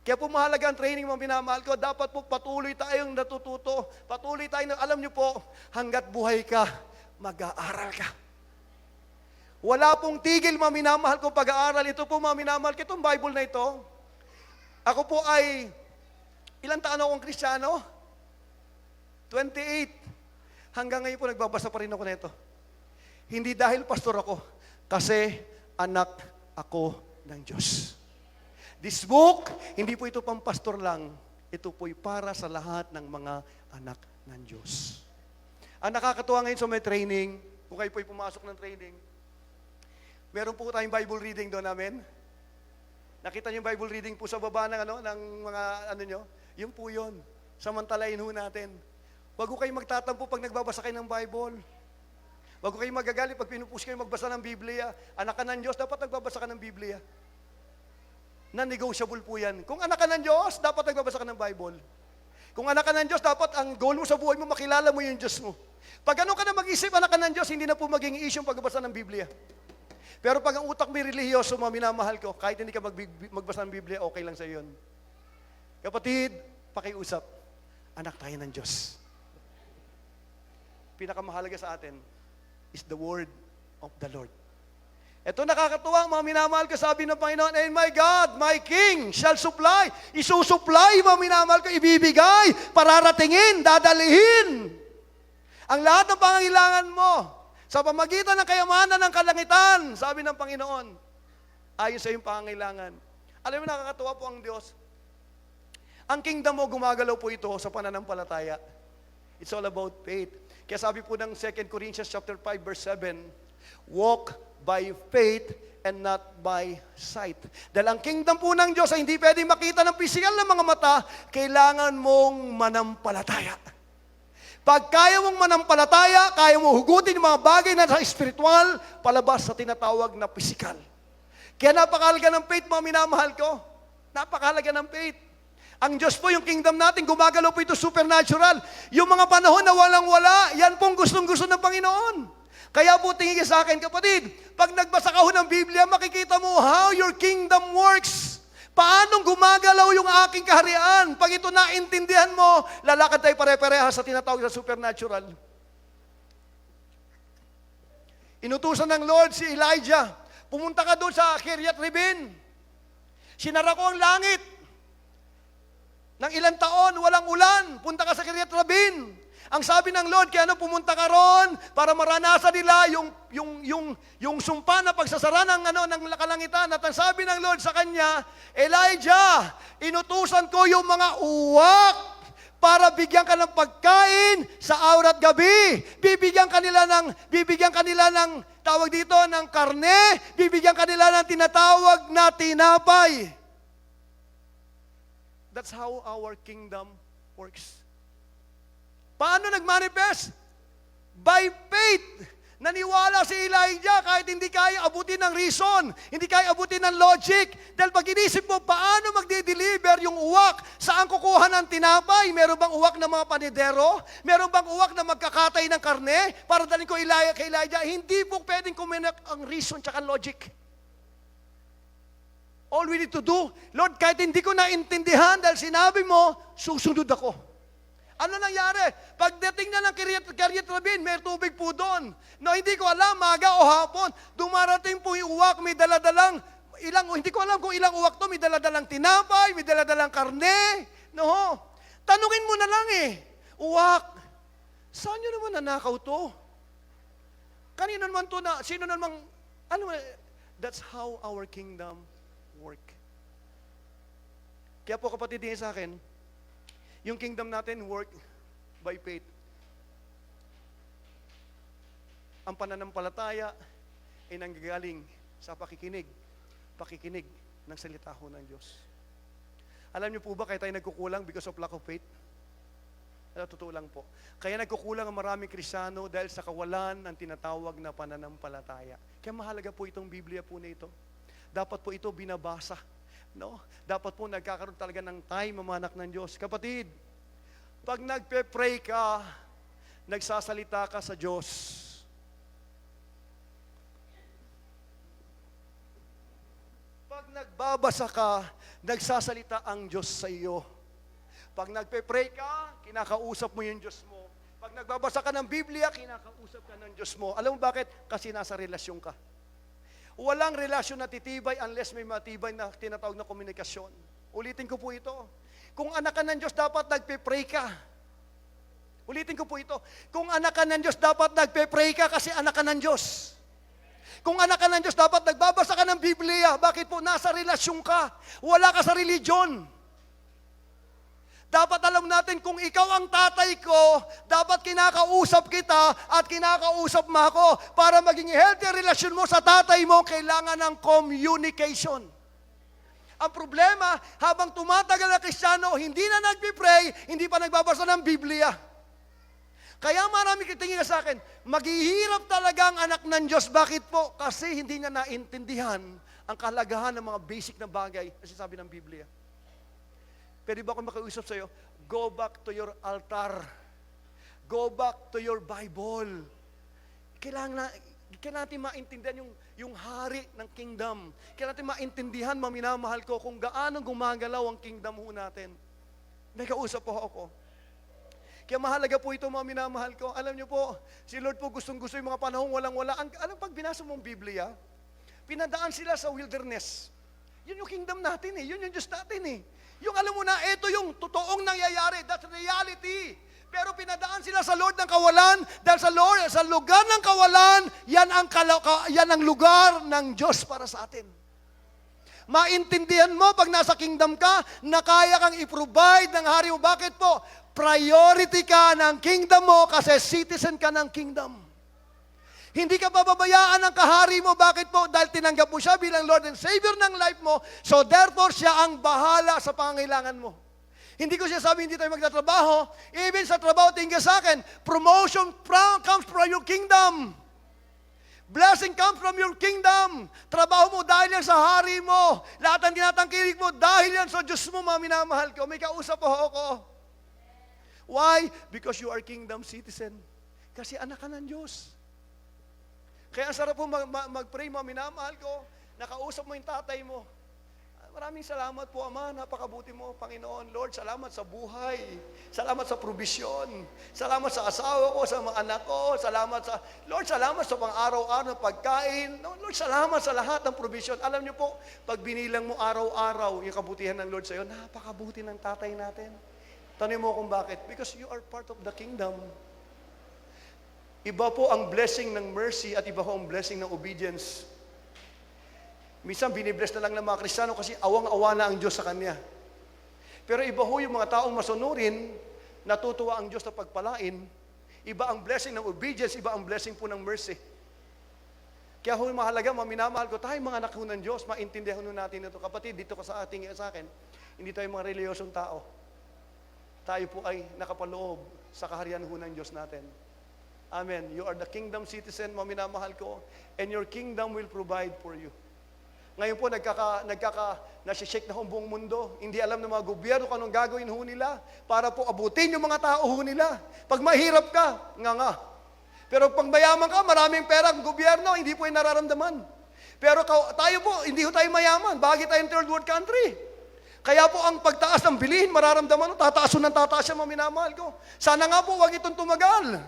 A: Kaya po mahalaga ang training, mga minamahal ko. Dapat po patuloy tayong natututo. Patuloy tayong, alam niyo po, hanggat buhay ka, mag-aaral ka. Wala pong tigil, mga minamahal ko, pag-aaral. Ito po, mga minamahal ko, itong Bible na ito. Ako po ay, ilang taon akong Kristiyano? 28. Hanggang ngayon po, nagbabasa pa rin ako nito. Hindi dahil pastor ako, kasi anak ako ng Diyos. This book, hindi po ito pang pastor lang. Ito po'y para sa lahat ng mga anak ng Diyos. Ang nakakatuwa ngayon sa may training, kung kayo po'y pumasok ng training, meron po tayong Bible reading doon namin. Nakita niyo yung Bible reading po sa baba ng, ng mga nyo? Yun po yun. Samantalain ho natin. Huwag ko kayo magtatampo pag nagbabasa kayo ng Bible. Huwag ko kayo magagalit pag pinupush kayo magbasa ng Biblia. Anak ka ng Diyos, dapat nagbabasa ka ng Biblia. Non-negotiable po yan. Kung anak ka ng Diyos, dapat nagbabasa ka ng Bible. Kung anak ka ng Diyos, dapat ang goal mo sa buhay mo, makilala mo yung Diyos mo. Pag ano ka na mag-isip, anak ka ng Diyos, hindi na po maging issue yung pagbabasa ng Biblia. Pero pag ang utak mo religyoso, mga minamahal ko, kahit hindi ka magbasa ng Biblia, okay lang sa yun. Kapatid, pakiusap, anak tayo ng Diyos. Pinakamahalaga sa atin is the word of the Lord. Ito nakakatuwa, mga minamahal ko, sabi ng Panginoon, and my God, my King, shall supply. Isusupply, mga minamahal ko, ibibigay, pararatingin, dadalihin. Ang lahat ng pangangailangan mo, sa pamagitan ng kayamanan ng kalangitan, sabi ng Panginoon, ayon sa iyong pangangailangan. Alam mo, nakakatuwa po ang Diyos. Ang kingdom mo, gumagalaw po ito sa pananampalataya. It's all about faith. Kaya sabi po ng 2 Corinthians chapter 5 verse 7, walk by faith and not by sight. Dahil ang kingdom po ng Diyos ay hindi pwedeng makita ng pisikal na mga mata, kailangan mong manampalataya. Pag kaya mong manampalataya, kaya mo hugutin yung mga bagay na sa espiritual, palabas sa tinatawag na pisikal. Kaya napakahalaga ng faith, mga minamahal ko. Napakahalaga ng faith. Ang Diyos po, yung kingdom natin, gumagalaw po ito supernatural. Yung mga panahon na walang-wala, yan pong gustong-gusto ng Panginoon. Kaya po tingin sa akin, kapatid, pag nagbasa ka ho ng Biblia, makikita mo how your kingdom works. Paano gumagalaw yung aking kaharian? Pag ito naintindihan mo, lalakad tayo pare-parehas sa tinatawag na supernatural. Inutusan ng Lord si Elijah, pumunta ka doon sa Kiryat Ribin. Sinara ko ang langit. Nang ilang taon, walang ulan, punta ka sa Kiryat Rabin. Ang sabi ng Lord, kaya pumunta ka ron para maranasan nila yung sumpa na pagsasara ng kalangitan. At ang sabi ng Lord sa kanya, Elijah, inutusan ko yung mga uwak para bigyan ka ng pagkain sa araw at gabi. Bibigyan kanila ng tawag dito ng karne, bibigyan kanila ng tinatawag na tinapay. That's how our kingdom works. Paano nag-manifest? By faith. Naniwala si Elijah kahit hindi kaya abutin ng reason, hindi kaya abutin ng logic. Dahil pag inisip mo, paano magde-deliver yung uwak? Saan kukuha ng tinapay? Meron bang uwak ng mga panidero? Meron bang uwak na magkakatay ng karne? Para dalhin ko kay Elijah? Hindi po pwedeng kuminak ang reason tsaka logic. All we need to do, Lord, kahit hindi ko naintindihan dahil sinabi mo, susunod ako. Ano nangyari? Pagdating na ng Kiryat Rabin, may tubig po doon. No, hindi ko alam, maga o hapon, dumarating po yung uwak, may daladalang, hindi ko alam kung ilang uwak to, may daladalang tinapay, may daladalang karne. No, tanungin mo na lang uwak, saan nyo naman nanakaw to? Kanino naman to na, sino naman, that's how our kingdom work. Kaya po kapatid din sa akin, yung kingdom natin work by faith. Ang pananampalataya ay nanggagaling sa pakikinig ng salita ho ng Diyos. Alam niyo po ba, kaya tayo nagkukulang because of lack of faith? Totoo lang po. Kaya nagkukulang ang maraming Kristiyano dahil sa kawalan ng tinatawag na pananampalataya. Kaya mahalaga po itong Biblia po na ito. Dapat po ito binabasa. No? Dapat po nagkakaroon talaga ng time, mga anak ng Diyos. Kapatid, pag nagpe-pray ka, nagsasalita ka sa Diyos. Pag nagbabasa ka, nagsasalita ang Diyos sa iyo. Pag nagpe-pray ka, kinakausap mo yung Diyos mo. Pag nagbabasa ka ng Biblia, kinakausap ka ng Diyos mo. Alam mo bakit? Kasi nasa relasyon ka. Walang relasyon na titibay unless may matibay na tinatawag na komunikasyon. Ulitin ko po ito. Kung anak ka ng Diyos, dapat nagpe-pray ka. Ulitin ko po ito. Kung anak ka ng Diyos, dapat nagpe-pray ka kasi anak ka ng Diyos. Kung anak ka ng Diyos, dapat nagbabasa ka ng Biblia. Bakit po? Nasa relasyon ka. Wala ka sa religion. Dapat alam natin kung ikaw ang tatay ko, dapat kinakausap kita at kinakausap mo ako. Para maging healthy relasyon mo sa tatay mo, kailangan ng communication. Ang problema, habang tumatagal na Kristiyano, hindi na nagpipray, hindi pa nagbabasa ng Biblia. Kaya marami kitingin na sa akin, maghihirap talaga ang anak ng Diyos. Bakit po? Kasi hindi niya naintindihan ang kahalagahan ng mga basic na bagay na sinasabi ng Biblia. Pwede ba akong makiusap sa iyo? Go back to your altar. Go back to your Bible. Kailangan natin maintindihan yung hari ng kingdom. Kailangan natin maintindihan, maminamahal ko, kung gaano gumagalaw ang kingdom ho natin. May kausap po ako. Kaya mahalaga po ito, mga minamahal ko. Alam niyo po, si Lord po gustong-gusto yung mga panahong walang-wala. Alam, pag binasa mong Biblia, pinadaan sila sa wilderness. Yun yung kingdom natin eh. Yun yung Diyos natin eh. Yung alam mo na, ito yung totoong nangyayari. That's reality. Pero pinadaan sila sa Lord ng kawalan. Dahil sa lugar ng kawalan, yan ang lugar ng Diyos para sa atin. Maintindihan mo pag nasa kingdom ka, na kaya kang i-provide ng hari mo. Bakit po? Priority ka ng kingdom mo kasi citizen ka ng kingdom. Hindi ka pababayaan ng kahari mo. Bakit po? Dahil tinanggap mo siya bilang Lord and Savior ng life mo. So therefore, siya ang bahala sa pangangailangan mo. Hindi ko siya sabi, hindi tayo magtatrabaho. Even sa trabaho, tingin sa akin, promotion comes from your kingdom. Blessing comes from your kingdom. Trabaho mo dahil yan sa hari mo. Lahat ng tinatangkilik mo dahil yan sa Diyos mo, mga minamahal ko. May kausap po ako. Why? Because you are kingdom citizen. Kasi anak ka ng Diyos. Kaya ang sarap po mag-pray, mga minamahal ko. Nakausap mo yung tatay mo. Maraming salamat po, Ama. Napakabuti mo, Panginoon. Lord, salamat sa buhay. Salamat sa provision. Salamat sa asawa ko, sa mga anak ko. Lord, salamat sa pang-araw-araw ng pagkain. Lord, salamat sa lahat ng provision. Alam niyo po, pag binilang mo araw-araw yung kabutihan ng Lord sa iyo, napakabuti ng tatay natin. Tanong mo kung bakit? Because you are part of the kingdom. Iba po ang blessing ng mercy at iba po ang blessing ng obedience. Minsan binibless na lang ng mga Kristiyano kasi awang-awa na ang Diyos sa Kanya. Pero iba ho yung mga taong masunurin, natutuwa ang Diyos na pagpalain. Iba ang blessing ng obedience, iba ang blessing po ng mercy. Kaya ho mahalaga, minamahal ko, tayo mga anak ho ng Diyos, maintindihan ho natin ito. Kapatid, dito ka sa akin, hindi tayo mga reliyosong tao. Tayo po ay nakapaloob sa kaharian ho ng Diyos natin. Amen. You are the kingdom citizen, minamahal ko, and your kingdom will provide for you. Ngayon po, nasi-shake na ho ang buong mundo. Hindi alam ng mga gobyerno kung anong gagawin ho nila para po abutin yung mga tao ho nila. Pag mahirap ka, nga. Pero pag mayaman ka, maraming pera ang gobyerno, hindi po yung nararamdaman. Pero tayo po, hindi ho tayo mayaman. Bagay tayong third world country. Kaya po ang pagtaas ng bilihin, mararamdaman, tataas yan, minamahal ko. Sana nga po, wag itong tumagal.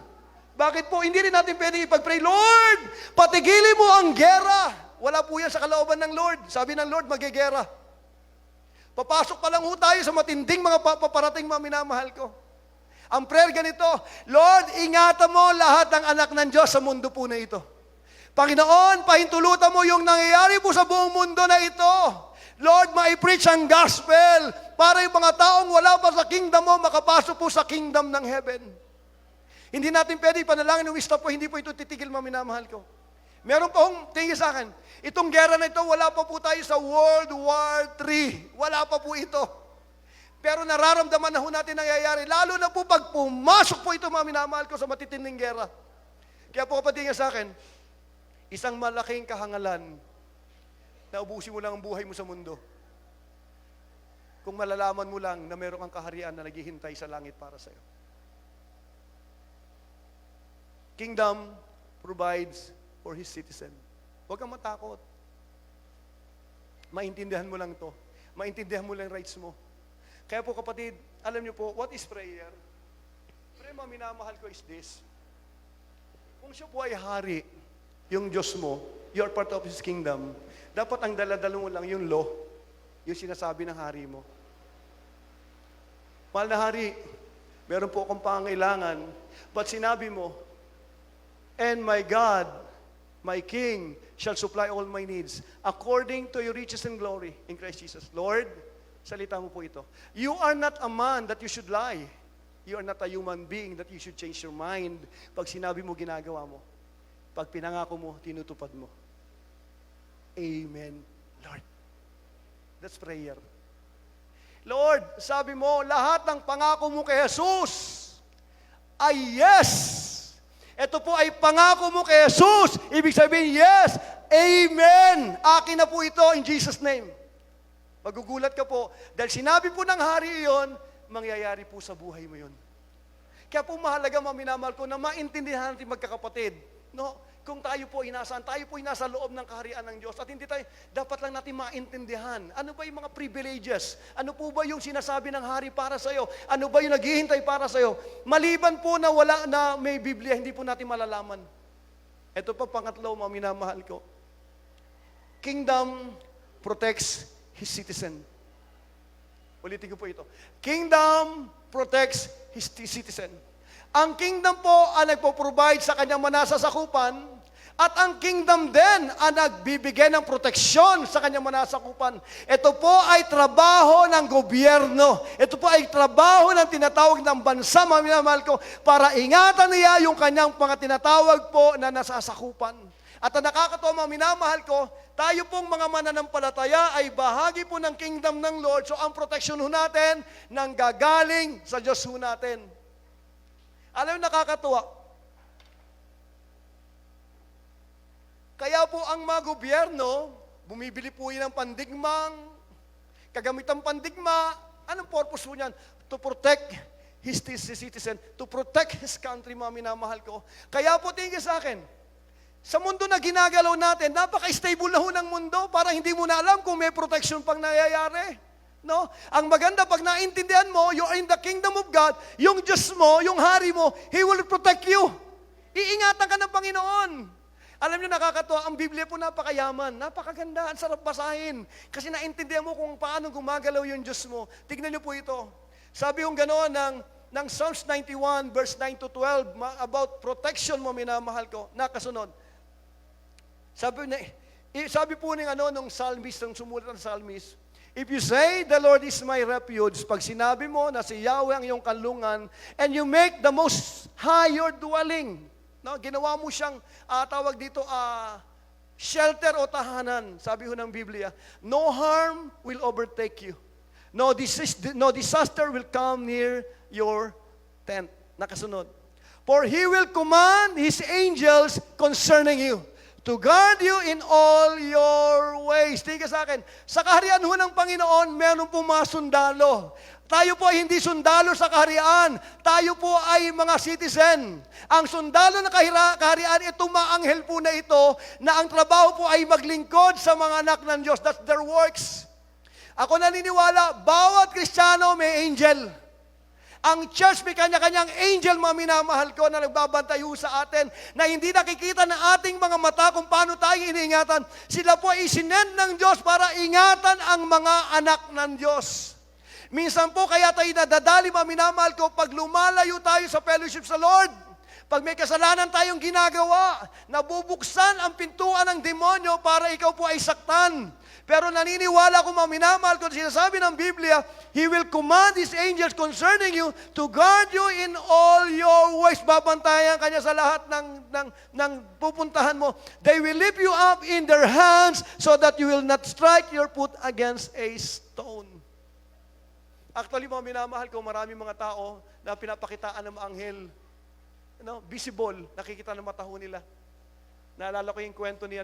A: Bakit po? Hindi rin natin pwede ipag-pray, Lord, patigilin mo ang gera. Wala po yan sa kalooban ng Lord. Sabi ng Lord, magigera. Papasok pa lang ho tayo sa matinding mga paparating, mga minamahal ko. Ang prayer ganito, Lord, ingatan mo lahat ng anak ng Diyos sa mundo po na ito. Panginoon, pahintulutan mo yung nangyayari po sa buong mundo na ito. Lord, ma-preach ang gospel para yung mga taong wala pa sa kingdom mo, makapasok po sa kingdom ng heaven. Hindi natin pwede ipanalangin ng stop po, hindi po ito titigil, mga minamahal ko. Meron pa hong tingin sa akin, itong gera na ito, wala pa po tayo sa World War III. Wala pa po ito. Pero nararamdaman na ho natin nangyayari, lalo na po pag pumasok po ito, mga minamahal ko, sa matitinding gera. Kaya po kapatid nga sa akin, isang malaking kahangalan na ubusin mo lang ang buhay mo sa mundo. Kung malalaman mo lang na meron kang kaharian na naghihintay sa langit para sa'yo. Kingdom provides for His citizen. Huwag kang matakot. Maintindihan mo lang to. Maintindihan mo lang rights mo. Kaya po kapatid, alam niyo po, what is prayer? Prayer, mga minamahal ko, is this. Kung siya po ay hari, yung Diyos mo, you are part of His kingdom, dapat ang daladala mo lang yung law, yung sinasabi ng hari mo. Mahal na hari, meron po akong pangailangan, but sinabi mo, and my God, my King, shall supply all my needs, according to your riches and glory in Christ Jesus. Lord, salita mo po ito. You are not a man that you should lie. You are not a human being that you should change your mind. Pag sinabi mo, ginagawa mo. Pag pinangako mo, tinutupad mo. Amen, Lord. That's prayer. Lord, sabi mo, lahat ng pangako mo kay Jesus ay yes. Ito po ay pangako mo kay Jesus. Ibig sabihin, yes, amen. Akin na po ito in Jesus' name. Magugulat ka po. Dahil sinabi po ng hari iyon, mangyayari po sa buhay mo yun. Kaya po mahalaga, mga minamahal ko, na maintindihan natin magkakapatid. No? Kung tayo po inasaan, tayo po nasa loob ng kaharian ng Diyos. At hindi tayo, dapat lang natin maintindihan. Ano ba yung mga privileges? Ano po ba yung sinasabi ng hari para sa'yo? Ano ba yung naghihintay para sa'yo? Maliban po na wala na may Biblia, hindi po natin malalaman. Ito pa pangatlo, mga minamahal ko. Kingdom protects His citizen. Ulitin ko po ito. Kingdom protects His citizen. Ang kingdom po ang nagpo-provide sa kanyang manasasakupan at ang kingdom din ang nagbibigay ng proteksyon sa kanyang manasakupan. Ito po ay trabaho ng gobyerno. Ito po ay trabaho ng tinatawag ng bansa, mga minamahal ko, para ingatan niya yung kanyang mga tinatawag po na nasasakupan. At ang nakakatawa, mga minamahal ko, tayo pong mga mananampalataya ay bahagi po ng kingdom ng Lord. So ang proteksyon ho natin nang gagaling sa Diyos ho natin. Alam mo, nakakatuwa. Kaya po ang mga gobyerno, bumibili po yun ng pandigmang, kagamitang pandigma. Anong purpose po niyan? To protect his citizen, to protect his country, mga minamahal ko. Kaya po tingin sa akin, sa mundo na ginagalaw natin, napaka-stable na ho ng mundo para hindi mo na alam kung may protection pang nangyayari. No? Ang maganda, pag naintindihan mo, you are in the kingdom of God, yung Diyos mo, yung hari mo, He will protect you. Iingatan ka ng Panginoon. Alam niyo, nakakatuwa, ang Biblia po napakayaman, napakaganda, ang sarap basahin. Kasi naintindihan mo kung paano gumagalaw yung Diyos mo. Tignan niyo po ito. Sabi yung gano'n ng Psalms 91, verse 9 to 12, about protection mo, minamahal ko, nakasunod. Sabi po nung psalmist, ng sumulat ng psalmist, if you say, the Lord is my refuge, pag sinabi mo na si Yahweh ang iyong kanlungan, and you make the most high your dwelling, no? Ginawa mo siyang, tawag dito, shelter o tahanan, sabi ho ng Biblia, no harm will overtake you. No disaster will come near your tent. Nakasunod. For He will command His angels concerning you, to guard you in all your ways. Tingnan sa akin, sa kaharian ho ng Panginoon, meron po mga sundalo. Tayo po ay hindi sundalo sa kaharian. Tayo po ay mga citizen. Ang sundalo ng kaharian, itong mga anghel po na ito, na ang trabaho po ay maglingkod sa mga anak ng Diyos. That's their works. Ako naniniwala, bawat Kristiyano may angel. Ang church may kanya-kanyang angel, mga minamahal ko, na nagbabantay sa atin, na hindi nakikita ng ating mga mata kung paano tayo iniingatan. Sila po ay isinend ng Diyos para ingatan ang mga anak ng Diyos. Minsan po kaya tayo nadadali, mga minamahal ko, pag lumalayo tayo sa fellowship sa Lord, pag may kasalanan tayong ginagawa, nabubuksan ang pintuan ng demonyo para ikaw po ay saktan. Pero naniniwala ko, mga minamahal ko, sinasabi ng Biblia, He will command His angels concerning you to guard you in all your ways. Babantayan kanya sa lahat ng pupuntahan mo. They will lift you up in their hands so that you will not strike your foot against a stone. Actually, mga minamahal ko, maraming mga tao na pinapakitaan ng mga anghel. Visible, nakikita ng mata ho nila. Naalala ko yung kwento ni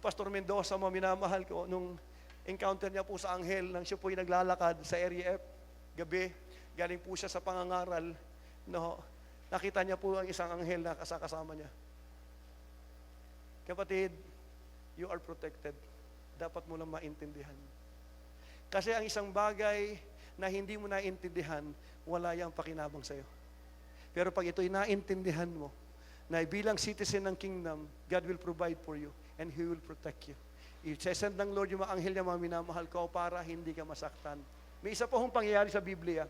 A: Pastor Mendoza, mga minamahal ko, nung encounter niya po sa anghel, nang siya po yung naglalakad sa Area F, gabi, galing po siya sa pangangaral, nakita niya po ang isang anghel na kasama niya. Kapatid, you are protected. Dapat mo lang maintindihan. Kasi ang isang bagay na hindi mo naintindihan, wala yang pakinabang sa'yo. Pero pag ito'y naintindihan mo, na bilang citizen ng kingdom, God will provide for you and He will protect you. I-send ng Lord yung mga anghel niya, mga minamahal ko, para hindi ka masaktan. May isa pa hong pangyayari sa Biblia.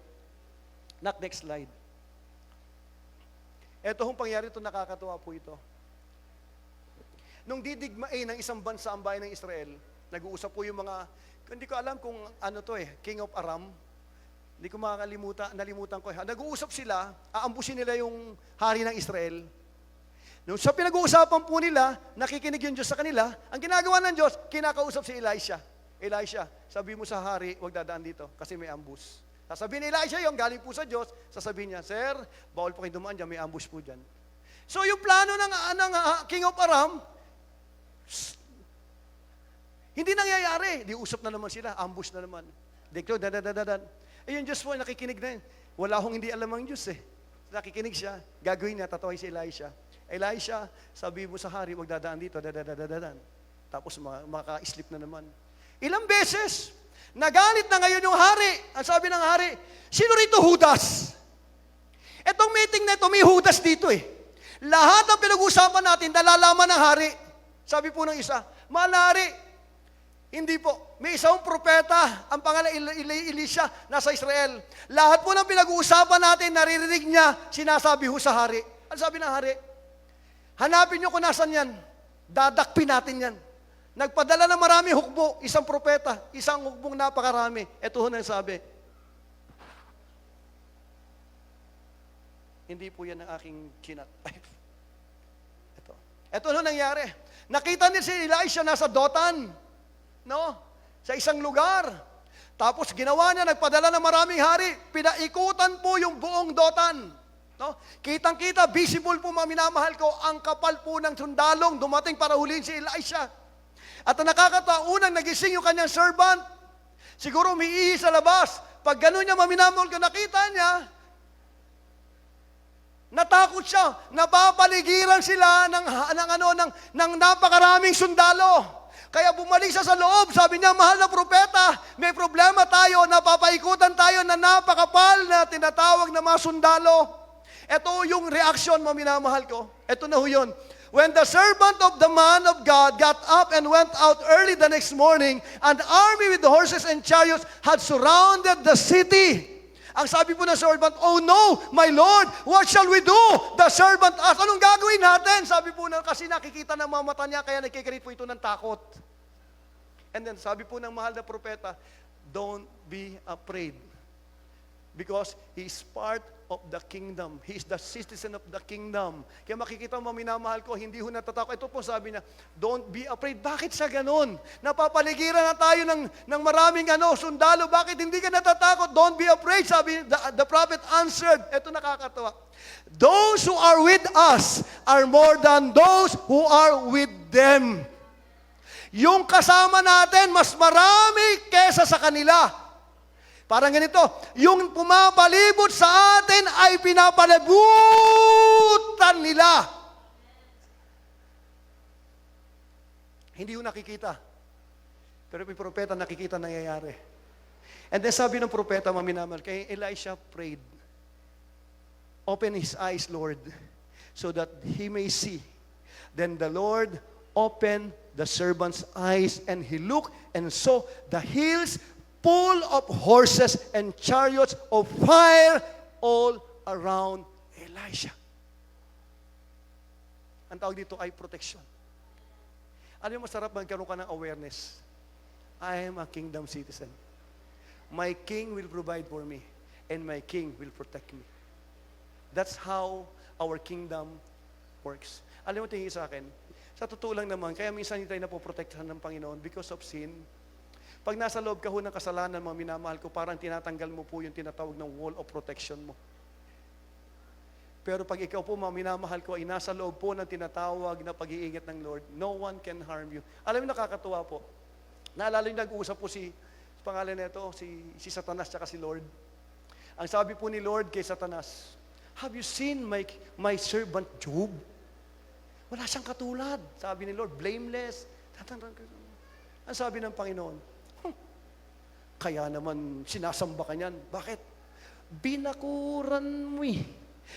A: Next slide. Ito hong pangyayari, ito nakakatuwa po ito. Nung didigmain ng isang bansa ang bayan ng Israel, nag-uusap po yung mga, hindi ko alam kung ano to King of Aram. Hindi ko nalimutan ko. Nag-uusap sila, aambusin nila yung hari ng Israel. Nung sa pinag-uusapan po nila, nakikinig yung Diyos sa kanila, ang ginagawa ng Diyos, kinakausap si Elisha. Elisha, sabi mo sa hari, huwag dadaan dito kasi may ambush. Sasabihin ni Elisha yung galing po sa Diyos, sasabihin niya, Sir, bawal po kayo dumaan dyan, may ambush po dyan. So yung plano ng King of Aram, hindi nangyayari. Di usap na naman sila, ambush na naman. Deklo, dadadadan. Yung Diyos po, nakikinig na yun. Wala akong hindi alam ang Diyos Nakikinig siya, gagawin niya, tataway si Elisha. Elisha, sabi mo sa hari, huwag dadaan dito, dadadadan. Tapos maka-slip na naman. Ilang beses, nagalit na ngayon yung hari. Ang sabi ng hari, sino rito Judas? Etong meeting na ito, may Judas dito Lahat ng pinag-usapan natin, nalalaman ng hari. Sabi po ng isa, mahal na hari, hindi po. May isang propeta, ang pangalan Elisha, nasa Israel. Lahat po ng pinag-uusapan natin, naririnig niya, sinasabi ho sa hari. Ano sabi ng hari? Hanapin niyo kung nasan yan. Dadakpin natin yan. Nagpadala ng marami hukbo, isang propeta, isang hukbong napakarami. Ito ho nang sabi. Hindi po yan ang aking kinat. Ito ho nangyari. Nakita niya si Elisha nasa Dotan. Sa isang lugar. Tapos ginawa niya, nagpadala ng maraming hari, pinaikutan po yung buong Dotan. Kitang-kita, visible po mga minamahal ko, ang kapal po ng sundalong dumating para huliin si Elisha. At ang nakakatawa, unang nagising yung kanyang servant, siguro umiihi sa labas. Pag gano'n niya mga minamahal ko, nakita niya, natakot siya, napapaligiran sila ng napakaraming sundalo. Kaya bumalik siya sa loob, sabi niya, mahal na propeta, may problema tayo, napapaikutan tayo na napakapal na tinatawag na mga sundalo. Ito yung reaksyon, mga minamahal ko. Ito na ho yun. When the servant of the man of God got up and went out early the next morning, an army with horses and chariots had surrounded the city. Ang sabi po ng servant, oh no, my Lord, what shall we do? The servant asked, anong gagawin natin? Sabi po kasi nakikita ng mga mata niya, kaya nagkikarit po ito ng takot. And then sabi po ng mahal na propeta, don't be afraid. Because he is part of the kingdom. He is the citizen of the kingdom. Kaya makikita mo, minamahal ko, hindi ho natatakot. Ito po sabi niya, don't be afraid. Bakit siya ganun? Napapaligiran na tayo ng maraming sundalo. Bakit hindi ka natatakot? Don't be afraid. Sabi, the prophet answered. Ito nakakatawa. Those who are with us are more than those who are with them. Yung kasama natin, mas marami kesa sa kanila. Parang ganito, yung pumapalibot sa atin ay pinapalibutan nila. Hindi yung nakikita. Pero may propeta nakikita nangyayari. And then sabi ng propeta, maminamal, kay Elisha prayed, open his eyes, Lord, so that he may see. Then the Lord opened the servant's eyes, and he looked and saw the hills full of horses and chariots of fire all around Elisha. Ang tawag dito ay protection. Ano yung masarap magkaroon ka ng awareness? I am a kingdom citizen. My king will provide for me, and my king will protect me. That's how our kingdom works. Alam mo, tingin sa akin, sa totoo lang naman, kaya minsan hindi tayo napoprotektahan ng Panginoon because of sin. Pag nasa loob ka ho ng kasalanan, mga minamahal ko, parang tinatanggal mo po yung tinatawag ng wall of protection mo. Pero pag ikaw po, mga minamahal ko, ay nasa loob po ng tinatawag na pag-iingat ng Lord, no one can harm you. Alam mo, nakakatuwa po. Naalala yung nag-uusap po pangalan nito, si Satanas at si Lord. Ang sabi po ni Lord kay Satanas, have you seen my servant Job? Wala siyang katulad. Sabi ni Lord, blameless. Ang sabi ng Panginoon, kaya naman sinasamba ka niyan. Bakit? Binakuran mo eh.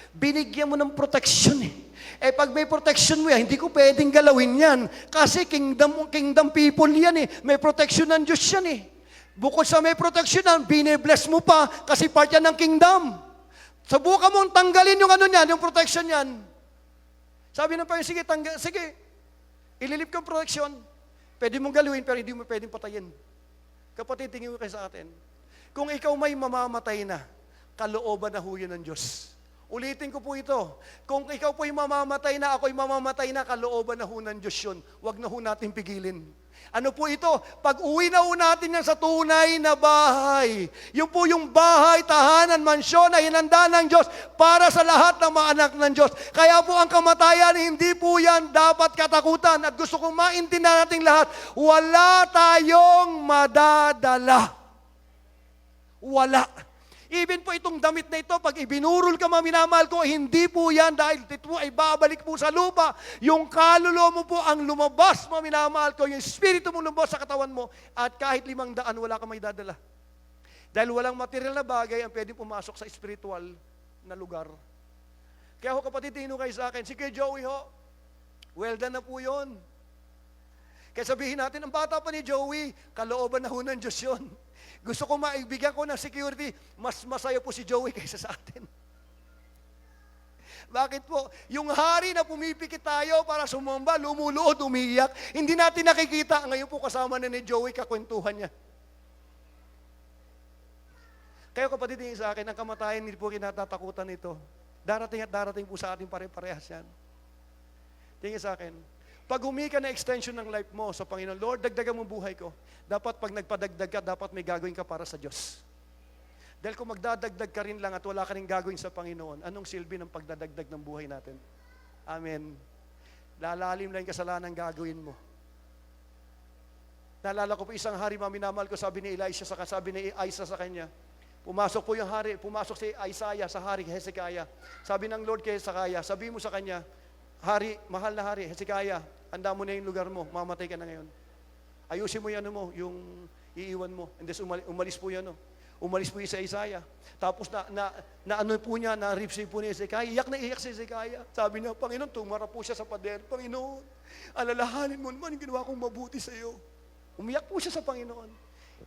A: Binigyan mo ng protection eh. Eh pag may protection mo yan, hindi ko pwedeng galawin yan. Kasi kingdom people yan eh. May protection ng Diyos yan eh. Bukod sa may protection yan, bine-bless mo pa kasi part yan ng kingdom. Subukan mong tanggalin yung ano niyan, yung protection yan. Sabi ng Panginoon, sige, ililip kang protection. Pwede mong galawin pero hindi mo pwedeng patayin. Kapatid, tingin mo kayo sa atin. Kung ikaw may mamamatay na, kalooban na ho yun ng Diyos. Ulitin ko po ito. Kung ikaw po'y mamamatay na, ako'y mamamatay na, kalooban na ho ng Diyos yun. Huwag na ho natin pigilin. Ano po ito? Pag uwi na ho natin yan sa tunay na bahay. Yung po yung bahay, tahanan, mansyon na hinanda ng Diyos para sa lahat ng mga anak ng Diyos. Kaya po ang kamatayan, hindi po yan dapat katakutan. At gusto kong maintindihan natin lahat, wala tayong madadala. Wala. Even po itong damit na ito, pag ibinurol ka, mga minamahal ko, hindi po yan dahil ito po ay babalik po sa lupa. Yung kaluluwa mo po ang lumabas, mga minamahal ko, yung espiritu mo lumabas sa katawan mo, at kahit 500, wala ka may dadala. Dahil walang material na bagay ang pwedeng pumasok sa spiritual na lugar. Kaya ho kapatid, tingin kayo sa akin, si Kuya Joey ho, well done na po yun. Kaya sabihin natin, ang bata pa ni Joey, kalooban na ho ng Diyos yun. Gusto ko maibigyan ko ng security, mas masaya po si Joey kaysa sa atin. Bakit po? Yung hari na pumipikit tayo para sumamba, lumuluod, umiiyak, hindi natin nakikita. Ngayon po kasama na ni Joey, kakwentuhan niya. Kaya kapatid, tingin sa akin, ang kamatayan hindi po kinatatakutan nito. Darating at darating po sa ating pare-parehas yan. Tingin sa akin, pag humingi ka na extension ng life mo sa Panginoon, Lord, dagdagan mo buhay ko. Dapat pag nagpadagdag ka, dapat may gagawin ka para sa Diyos. Dahil kung magdadagdag ka rin lang at wala ka rin gagawin sa Panginoon, anong silbi ng pagdadagdag ng buhay natin? Amen. Lalalim lang yung kasalanan gagawin mo. Naalala ko po isang hari, minamahal ko, sabi ni Isa sa kanya, pumasok po yung hari, pumasok si Isaiah sa hari, Hezekiah. Sabi ng Lord kay Hezekiah, sabi mo sa kanya, hari, mahal na hari, Hezekiah, handa mo na yung lugar mo, mamatay ka na ngayon. Ayusin mo yan mo, yung iiwan mo. And then umalis po yan. Umalis po yung sa Isaiah. Tapos na ano po niya, na-receive po ni Hezekiah. Iyak na iyak si Hezekiah. Sabi niya, Panginoon, tumara po siya sa pader. Panginoon, alalahanin mo naman yung ginawa kong mabuti sa iyo. Umiyak po siya sa Panginoon.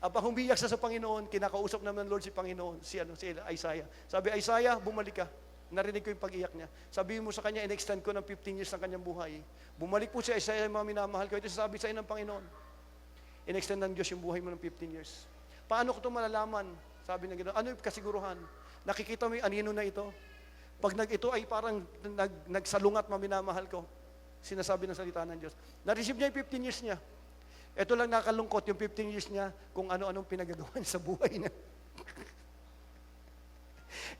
A: Abang umiyak siya sa Panginoon, kinakausap naman ng Lord si Panginoon, si Isaiah. Sabi, Isaiah, bumalik ka. Narinig ko yung pag-iyak niya. Sabihin mo sa kanya, in-extend ko ng 15 years ng kanyang buhay. Bumalik po siya, Isaiah, mga minamahal ko. Ito sasabi sa inyo ng Panginoon. In-extend ng Diyos yung buhay mo ng 15 years. Paano ko ito malalaman? Sabi ng gano'n, ano yung kasiguruhan? Nakikita mo yung anino na ito? Pag ito ay parang nagsalungat, mga minamahal ko. Sinasabi ng salita ng Diyos. Na-receive niya yung 15 years niya. Ito lang nakalungkot yung 15 years niya kung ano-anong pinagagawa niya sa buhay niya.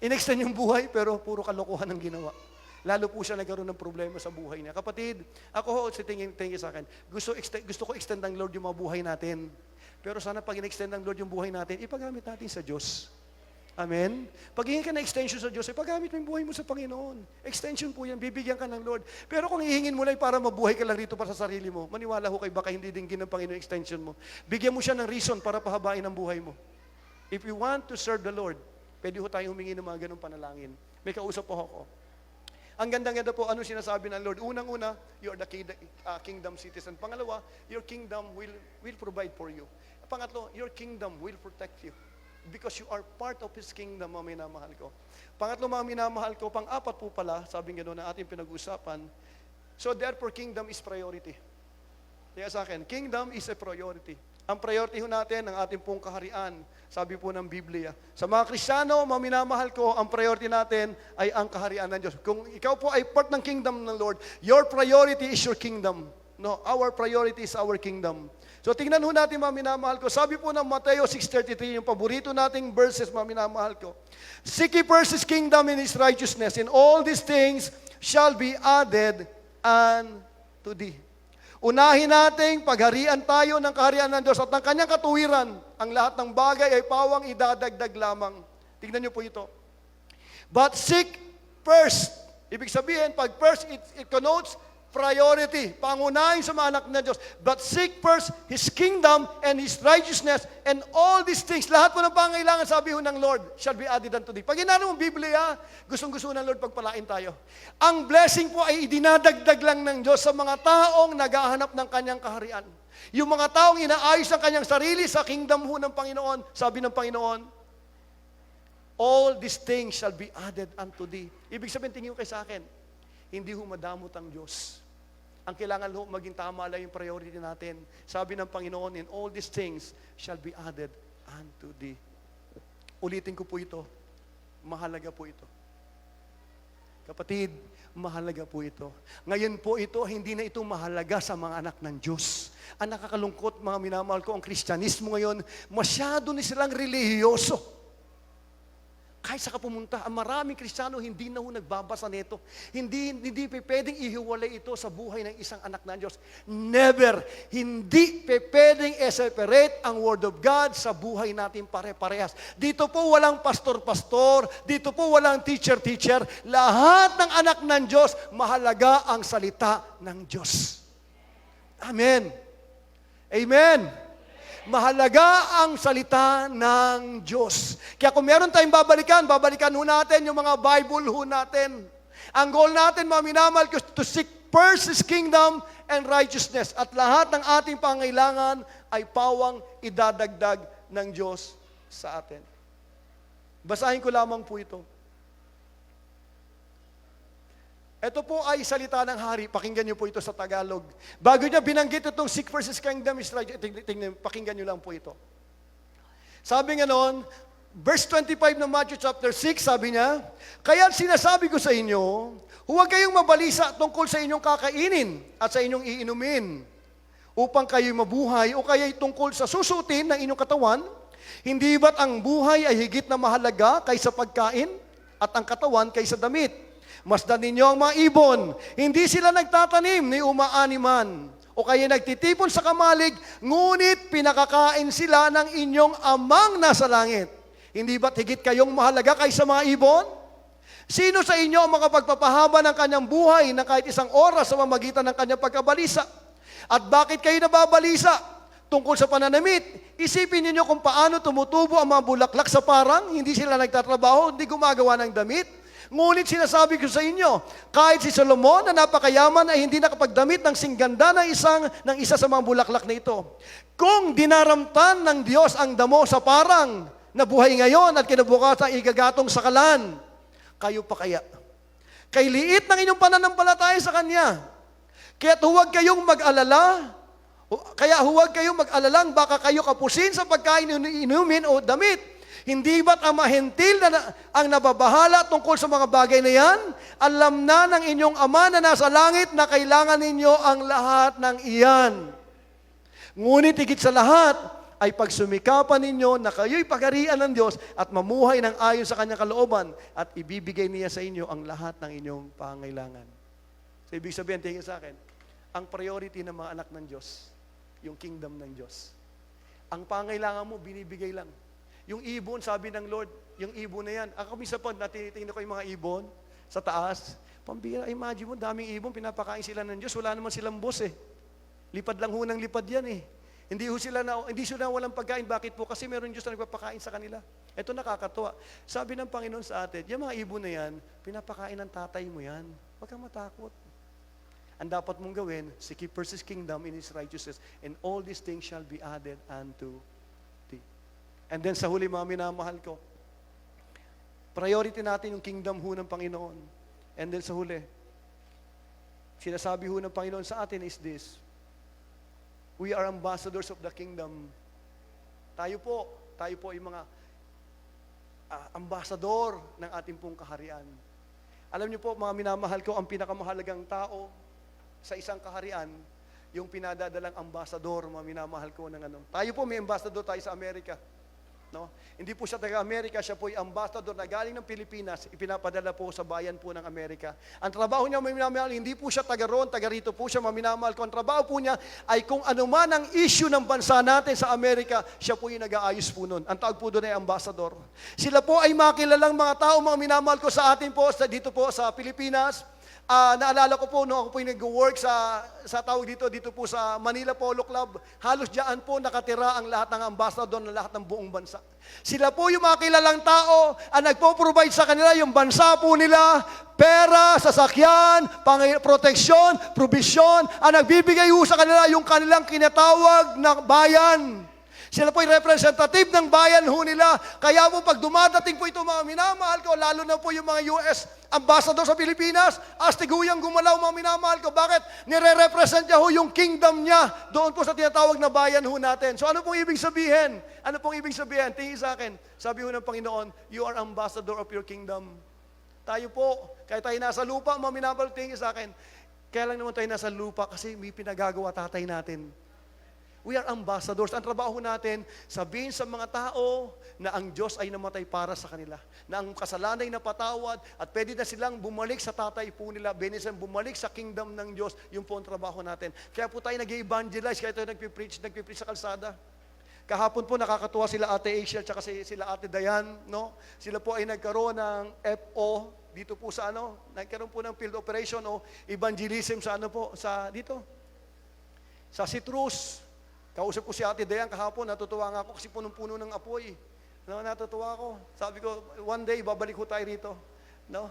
A: In-extend yung buhay pero puro kalokohan ang ginawa. Lalo po siya nagkaroon ng problema sa buhay niya. Kapatid, ako ho, tingin sa akin, gusto ko extend ng Lord yung mga buhay natin. Pero sana pag in-extend ng Lord yung buhay natin, ipagamit natin sa Diyos. Amen? Pag hingin ka na extension sa Diyos, ipagamit mo yung buhay mo sa Panginoon. Extension po yan, bibigyan ka ng Lord. Pero kung hihingin mo lang para mabuhay ka lang rito para sa sarili mo, maniwala ho kayo, baka hindi dinggin ng Panginoon extension mo. Bigyan mo siya ng reason para pahabain ang buhay mo. If you want to serve the Lord, pwede ho tayo humingi ng mga ganong panalangin. May kausap po ako. Ang ganda-ganda po, ano sinasabi ng Lord? Unang-una, you're the kingdom citizen. Pangalawa, your kingdom will provide for you. Pangatlo, your kingdom will protect you. Because you are part of His kingdom, mga minamahal ko. Pangatlo, mga minamahal ko, pang-apat po pala, sabi nga doon na ating pinag-usapan, so therefore, kingdom is priority. Kaya sa akin, kingdom is a priority. Ang priority ho natin, ang ating pong kaharian, sabi po ng Biblia. Sa mga Kristiyano, mga minamahal ko, ang priority natin ay ang kaharian ng Diyos. Kung ikaw po ay part ng kingdom ng Lord, your priority is your kingdom. No, our priority is our kingdom. So tingnan ho natin mga minamahal ko. Sabi po ng Mateo 6:33, yung paborito nating verses mga minamahal ko. Seek ye first His kingdom and His righteousness, and all these things shall be added unto thee. Unahin nating pagharian tayo ng kaharian ng Diyos at ng Kanyang katuwiran. Ang lahat ng bagay ay pawang idadagdag lamang. Tingnan niyo po ito. But seek first. Ibig sabihin, pag first, it connotes priority. Pangunahin sa mga anak ng Diyos. But seek first His kingdom and His righteousness and all these things. Lahat po ng pangailangan, sabi ho ng Lord, shall be added unto thee. Pag inaano mo Biblia, gustong-gusto ng Lord pagpalain tayo. Ang blessing po ay idinadagdag lang ng Diyos sa mga taong naghahanap ng Kanyang kaharian. Yung mga taong inaayos ang Kanyang sarili sa kingdom ho ng Panginoon, sabi ng Panginoon, all these things shall be added unto thee. Ibig sabihin, tingin ko kayo sa akin, hindi ho madamot ang Diyos. Ang kailangan ho maging tama lang yung priority natin. Sabi ng Panginoon, in all these things shall be added unto thee. Ulitin ko po ito. Mahalaga po ito. Kapatid, mahalaga po ito. Ngayon po ito, hindi na ito mahalaga sa mga anak ng Diyos. Ang nakakalungkot, mga minamahal ko, ang Kristyanismo ngayon, masyado na silang relihiyoso. Kahit sa kapumunta, ang maraming Kristiyano hindi na ho nagbabasa nito. Hindi pwedeng ihiwalay ito sa buhay ng isang anak ng Diyos. Never. Hindi pwedeng i-separate ang Word of God sa buhay natin pare-parehas. Dito po walang pastor-pastor, dito po walang teacher-teacher. Lahat ng anak ng Diyos, mahalaga ang salita ng Diyos. Amen. Amen. Mahalaga ang salita ng Diyos. Kaya kung meron tayong babalikan ho natin yung mga Bible ho natin. Ang goal natin, mga minamahal ko, to seek first His kingdom and righteousness. At lahat ng ating pangailangan ay pawang idadagdag ng Diyos sa atin. Basahin ko lamang po ito. Ito po ay salita ng hari. Pakinggan niyo po ito sa Tagalog. Bago niya binanggit itong seek first His kingdom, pakinggan niyo lang po ito. Sabi nga noon, verse 25 ng Matthew chapter 6, sabi niya, kaya sinasabi ko sa inyo, huwag kayong mabalisa tungkol sa inyong kakainin at sa inyong iinumin, upang kayo'y mabuhay, o kaya'y tungkol sa susutin ng inyong katawan. Hindi ba't ang buhay ay higit na mahalaga kaysa pagkain at ang katawan kaysa damit? Masdan ninyo ang mga ibon, hindi sila nagtatanim ni umaaniman, o kaya nagtitipon sa kamalig, ngunit pinakakain sila ng inyong amang nasa langit. Hindi ba't higit kayong mahalaga kaysa mga ibon? Sino sa inyo ang makapagpapahaba ng kanyang buhay na kahit isang oras sa mamagitan ng kanyang pagkabalisa? At bakit kayo nababalisa? Tungkol sa pananamit, isipin niyo kung paano tumutubo ang mga bulaklak sa parang, hindi sila nagtatrabaho, hindi gumagawa ng damit. Ngunit sinasabi ko sa inyo, kahit si Solomon na napakayaman ay hindi nakapagdamit ng singganda ng isa sa mga bulaklak na ito. Kung dinaramtan ng Diyos ang damo sa parang na buhay ngayon at kinabukasan igagatong sa kalan, kayo pa kaya? Kay liit ng inyong pananampalataya sa Kanya. Kaya't huwag kayong mag-alala, baka kayo kapusin sa pagkain inumin o damit. Hindi ba't ang mahentil na ang nababahala tungkol sa mga bagay na yan? Alam na ng inyong Ama na nasa langit na kailangan ninyo ang lahat ng iyan. Ngunit higit sa lahat ay pagsumikapan ninyo na kayo'y pagharian ng Diyos at mamuhay ng ayon sa Kanyang kalooban at ibibigay niya sa inyo ang lahat ng inyong pangailangan. So, ibig sabihin, tingin sa akin, ang priority ng mga anak ng Diyos, yung kingdom ng Diyos. Ang pangailangan mo, binibigay lang. Yung ibon, sabi ng Lord, yung ibon na yan. Ako minsan po, natitingin ko yung mga ibon sa taas. Pambira, imagine mo, daming ibon, pinapakain sila ng Diyos. Wala naman silang boss eh. Lipad lang ho ng lipad yan eh. Hindi sila walang pagkain. Bakit po? Kasi meron Diyos na nagpapakain sa kanila. Ito nakakatuwa. Sabi ng Panginoon sa atin, yung mga ibon na yan, pinapakain ng tatay mo yan. Huwag kang matakot. Ang dapat mong gawin, seek first His kingdom in His righteousness, and all these things shall be added unto thee. And then sa huli, mga minamahal ko, priority natin yung kingdom ho ng Panginoon. And then sa huli, sinasabi ho ng Panginoon sa atin is this: we are ambassadors of the kingdom. Tayo po ay mga ambassador ng ating pong kaharian. Alam niyo po, mga minamahal ko, ang pinakamahalagang tao sa isang kaharian, yung pinadadalang ambassador, mga minamahal ko ng ano. Tayo po, may ambassador tayo sa Amerika. No? Hindi po siya taga-Amerika, siya po ay ambassador na galing ng Pilipinas, ipinapadala po sa bayan po ng Amerika. Ang trabaho niya, mga minamahal, hindi po siya taga-roon, taga-rito po siya, mga minamahal ko. Ang trabaho po niya ay kung ano man ang issue ng bansa natin sa Amerika, siya po yung nag-aayos po nun. Ang tawag po doon ay ambassador. Sila po ay makilalang mga tao, mga minamahal ko sa atin po, dito po sa Pilipinas. Naalala ko po, no, ako po yung nag-work sa tawag dito po sa Manila Polo Club, halos diyan po nakatira ang lahat ng ambassador ng lahat ng buong bansa. Sila po yung mga kilalang tao ang nagpo-provide sa kanila yung bansa po nila, pera, sasakyan, proteksyon, probisyon, ang nagbibigay po sa kanila yung kanilang kinatawag na bayan. Sila po yung representative ng bayan ho nila. Kaya po pag dumadating po ito mga minamahal ko, lalo na po yung mga US ambassador sa Pilipinas, astiguyang gumalaw mga minamahal ko. Bakit? Nire-represent niya ho yung kingdom niya doon po sa tinatawag na bayan ho natin. So ano pong ibig sabihin? Ano pong ibig sabihin? Tingin sa akin, sabi ho ng Panginoon, you are ambassador of your kingdom. Tayo po, kaya tayo nasa lupa, mga minamahal, tingin sa akin, kaya lang naman tayo nasa lupa kasi may pinagagawa tatay natin. We are ambassadors. Ang trabaho natin, sabihin sa mga tao na ang Diyos ay namatay para sa kanila. Na ang kasalanan ay napatawad at pwede na silang bumalik sa tatay po nila. Pwede silang bumalik sa kingdom ng Diyos. Yung po ang trabaho natin. Kaya po tayo nag-evangelize, kaya tayo nagpipreach sa kalsada. Kahapon po nakakatuwa sila Ate Asia at sila Ate Dayan. No? Sila po ay nagkaroon ng FO dito po sa nagkaroon po ng field operation o evangelism sa dito. Sa Citrus. Kausap ko si Ate Dayan kahapon, natutuwa nga ako kasi punong-puno ng apoy. Natutuwa ako. Sabi ko, one day, babalik ko tayo rito. No?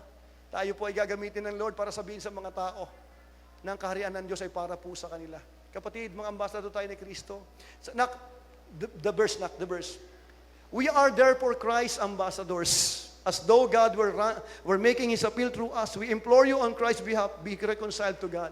A: Tayo po ay gagamitin ng Lord para sabihin sa mga tao na ang kaharian ng Diyos ay para po sa kanila. Kapatid, mga ambassador tayo ni Kristo. The verse. We are therefore Christ's ambassadors. As though God were making His appeal through us, we implore you on Christ's behalf, be reconciled to God.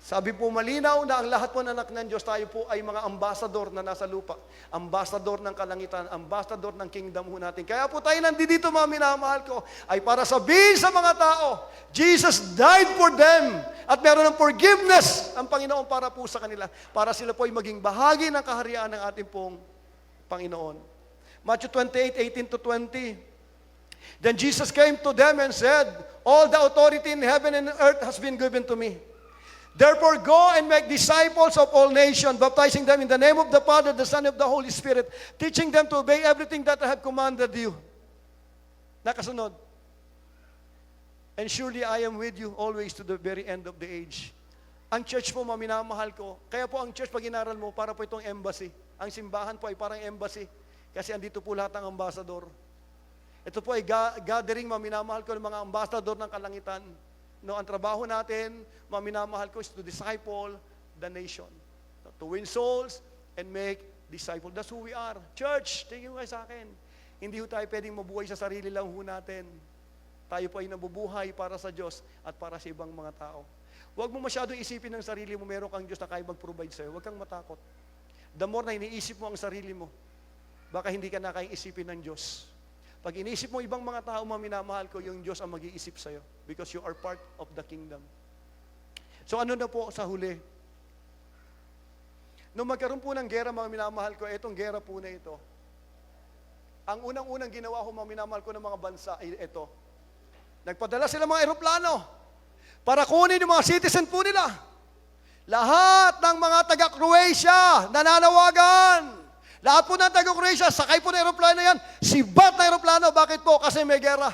A: Sabi po malinaw na ang lahat po ng anak ng Diyos, tayo po ay mga ambassador na nasa lupa. Ambassador ng kalangitan, ambassador ng kingdom ho natin. Kaya po tayo nandito mga minamahal ko, ay para sabihin sa mga tao, Jesus died for them. At meron ng forgiveness ang Panginoon para po sa kanila. Para sila po ay maging bahagi ng kaharian ng ating pong Panginoon. Matthew 28:18-20. Then Jesus came to them and said, all the authority in heaven and earth has been given to me. Therefore, go and make disciples of all nations, baptizing them in the name of the Father, the Son, and of the Holy Spirit, teaching them to obey everything that I have commanded you. Nakasunod. And surely I am with you always to the very end of the age. Ang church po, minamahal ko. Kaya po ang church, pag inaral mo, para po itong embassy. Ang simbahan po ay parang embassy. Kasi andito po lahat ng ambassador. Ito po ay gathering, minamahal ko, ng mga ambassador ng kalangitan. No, ang trabaho natin, minamahal ko, is to disciple the nation. To win souls and make disciples. That's who we are. Church, tingin kayo sa akin. Hindi ho tayo pwedeng mabuhay sa sarili lang ho natin. Tayo po ay nabubuhay para sa Diyos at para sa ibang mga tao. Huwag mo masyadong isipin ng sarili mo, meron kang Diyos na kaya mag-provide sa'yo. Huwag kang matakot. The more na iniisip mo ang sarili mo, baka hindi ka na kayang isipin ng Diyos. Pag inisip mo ibang mga tao, minamahal ko, yung Diyos ang mag-iisip sa'yo because you are part of the kingdom. So ano na po sa huli? Nung magkaroon po ng gera, mga minamahal ko, itong gera po na ito, ang unang-unang ginawa ko, mga minamahal ko ng mga bansa, ay ito. Nagpadala sila mga eroplano para kunin yung mga citizen po nila. Lahat ng mga taga-Croatia, nananawagan. Lahat po ng taga-Croatia, sakay po na aeroplano yan, sibat na aeroplano. Bakit po? Kasi may gera.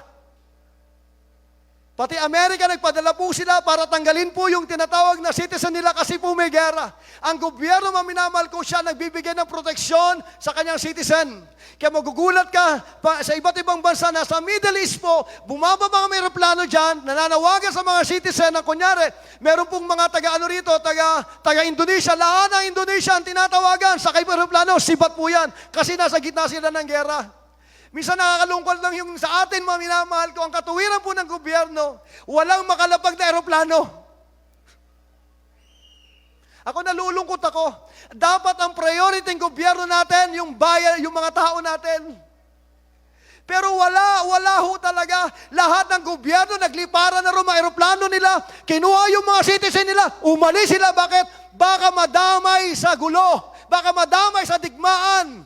A: Pati Amerika, nagpadala po sila para tanggalin po yung tinatawag na citizen nila kasi po may gera. Ang gobyerno, minamahal ko, siya nagbibigay ng proteksyon sa kanyang citizen. Kaya magugulat ka, sa iba't ibang bansa, nasa Middle East po, bumababa ang may aeroplano dyan, nananawagan sa mga citizen na kunyari, meron pong mga rito, taga-Indonesia, lahat ng Indonesia ang tinatawagan, sakay po aeroplano, sibat po yan, kasi nasa gitna sila ng gera. Minsan nakakalungkot lang yung sa atin, mga minamahal ko, ang katuwiran po ng gobyerno, walang makalapag na aeroplano. Ako nalulungkot ako. Dapat ang priority ng gobyerno natin, yung bayan, yung mga tao natin. Pero wala ho talaga. Lahat ng gobyerno nagliparan na rin mga aeroplano nila, kinuha yung mga citizen nila, umalis sila. Bakit? baka madamay sa gulo, baka madamay sa digmaan.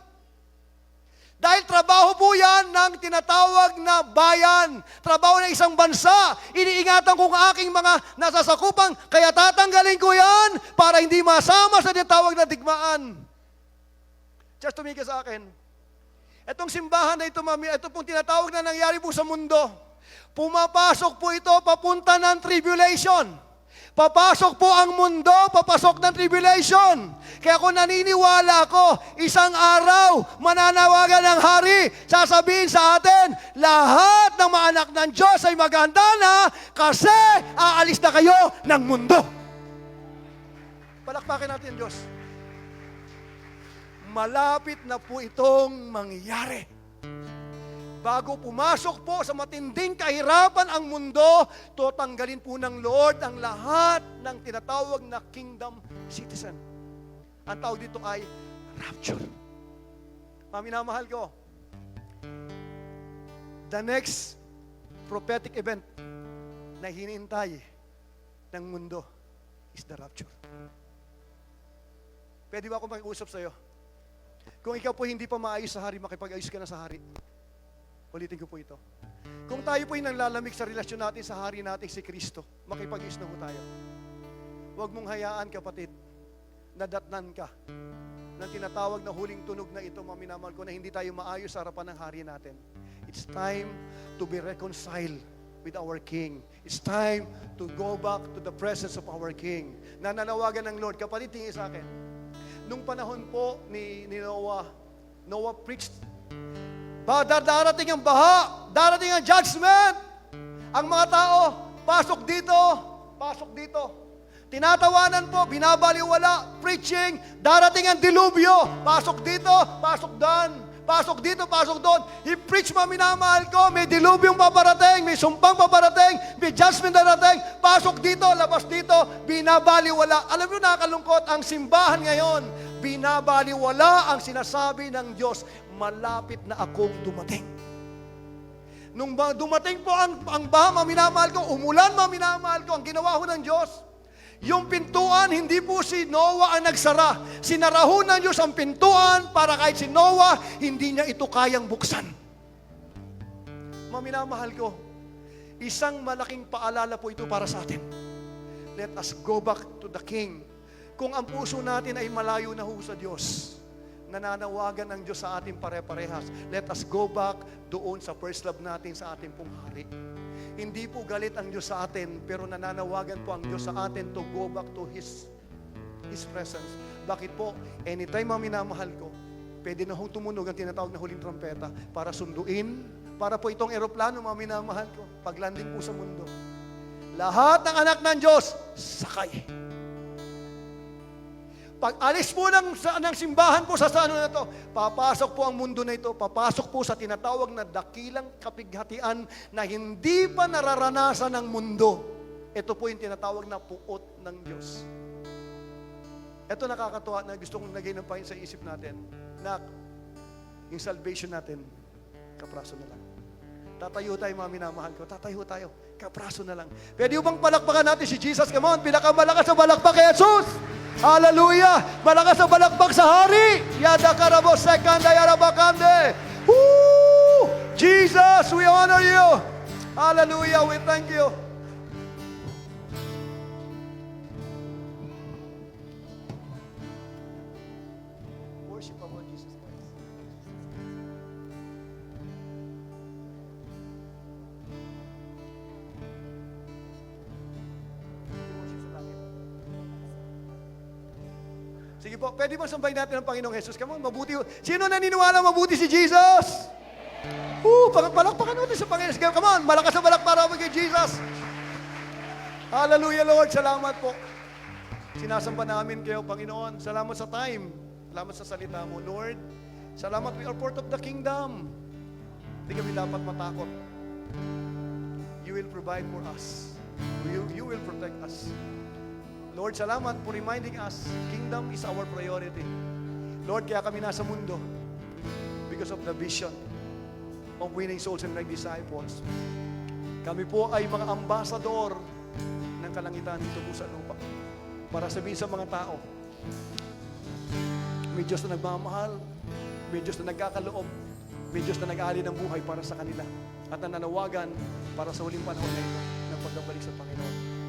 A: Dahil trabaho po yan ng tinatawag na bayan. Trabaho ng isang bansa. Iniingatan ko ang aking mga nasasakupang, kaya tatanggalin ko yan para hindi masama sa tinatawag na digmaan. Just tumigil sa akin. Itong simbahan na ito, mami, ito pong tinatawag na nangyari po sa mundo. Pumapasok po ito papunta ng tribulation. Papasok po ang mundo, papasok ng tribulation. Kaya kung naniniwala ako, isang araw, mananawagan ng hari, sasabihin sa atin, lahat ng mga anak ng Diyos ay maganda na kasi aalis na kayo ng mundo. Palakpakin natin Diyos. Malapit na po itong mangyari. Bago pumasok po sa matinding kahirapan ang mundo, totanggalin po ng Lord ang lahat ng tinatawag na kingdom citizen. Ang tawag dito ay rapture. Minamahal ko, the next prophetic event na hinihintay ng mundo is the rapture. Pwede ba ako makiusap sa'yo? Kung ikaw po hindi pa maayos sa hari, makipag-ayos ka na sa hari. Ulitin ko po ito. Kung tayo po ay nanglalamig sa relasyon natin sa hari natin si Kristo, makipag-ayos na po tayo. Huwag mong hayaan, kapatid, nadatnan ka ng tinatawag na huling tunog na ito, maminamahal ko, na hindi tayo maayos sa harapan ng hari natin. It's time to be reconciled with our King. It's time to go back to the presence of our King. Nananawagan ng Lord. Kapatid, tingin sa akin. Nung panahon po ni Noah preached, darating ang baha, darating ang judgment. Ang mga tao, pasok dito, pasok dito. Tinatawanan po, binabaliwala, preaching, darating ang dilubyo, pasok dito, pasok doon, pasok dito, pasok doon. I-preach, minamahal ko, may dilubyong paparating, may sumpang paparating, may judgment darating, pasok dito, labas dito, binabaliwala. Alam niyo, nakakalungkot, ang simbahan ngayon, binabaliwala ang sinasabi ng Diyos, malapit na akong dumating. Nung dumating po ang baha, minamahal ko, umulan, minamahal ko, ang ginawa ho ng Diyos, yung pintuan, hindi po si Noah ang nagsara. Sinaraho ng Diyos ang pintuan para kahit si Noah, hindi niya ito kayang buksan. Minamahal ko, isang malaking paalala po ito para sa atin. Let us go back to the King. Kung ang puso natin ay malayo na ho sa Diyos, nananawagan ng Diyos sa ating pare-parehas. Let us go back doon sa first love natin sa ating pong hari. Hindi po galit ang Diyos sa atin, pero nananawagan po ang Diyos sa atin to go back to His presence. Bakit po? Anytime minamahal ko, pwede na hong tumunog ang tinatawag na huling trompeta para sunduin, para po itong eroplano, minamahal ko, paglanding po sa mundo. Lahat ng anak ng Diyos, sakay. Pag alis po ng simbahan po sa ano na to, papasok po ang mundo na ito, papasok po sa tinatawag na dakilang kapighatian na hindi pa nararanasan ng mundo. Ito po yung tinatawag na puot ng Diyos. Ito nakakatuwa na gusto kong lagay ng pahin sa isip natin, na yung salvation natin, kapraso na lang. Tatayo tayo, mga minamahal ko. Tatayo tayo. Kapraso na lang. Pwede bang palakpakan natin si Jesus? Come on, pinakamalakas sa balakpak kay Jesus. Hallelujah! Malakas sa balakpak sa hari. Yada karabo sekanda yarabakande. Woo! Jesus, we honor you. Hallelujah, we thank you. Worship our Lord Jesus Christ. Sige po, pwede mo sambahin natin ang Panginoong Jesus. Come on, mabuti. Sino naniniwala mabuti si Jesus? Palakpakan natin sa Panginoon. Sige, come on, malakas na balakpakan mo kay Jesus. Hallelujah, Lord. Salamat po. Sinasamba namin kayo, Panginoon. Salamat sa time. Salamat sa salita mo, Lord. Salamat, we are part of the kingdom. Hindi kami dapat matakot. You will provide for us. You will protect us. Lord, salamat for reminding us, kingdom is our priority. Lord, kaya kami nasa mundo because of the vision of winning souls and like disciples. Kami po ay mga ambassador ng kalangitan dito po sa lupa. para sabihin sa mga tao, may Diyos na nagmamahal, may Diyos na nagkakaloob, may Diyos na nag-aali ng buhay para sa kanila at nananawagan para sa huling panahon na ito ng pagbabalik sa Panginoon.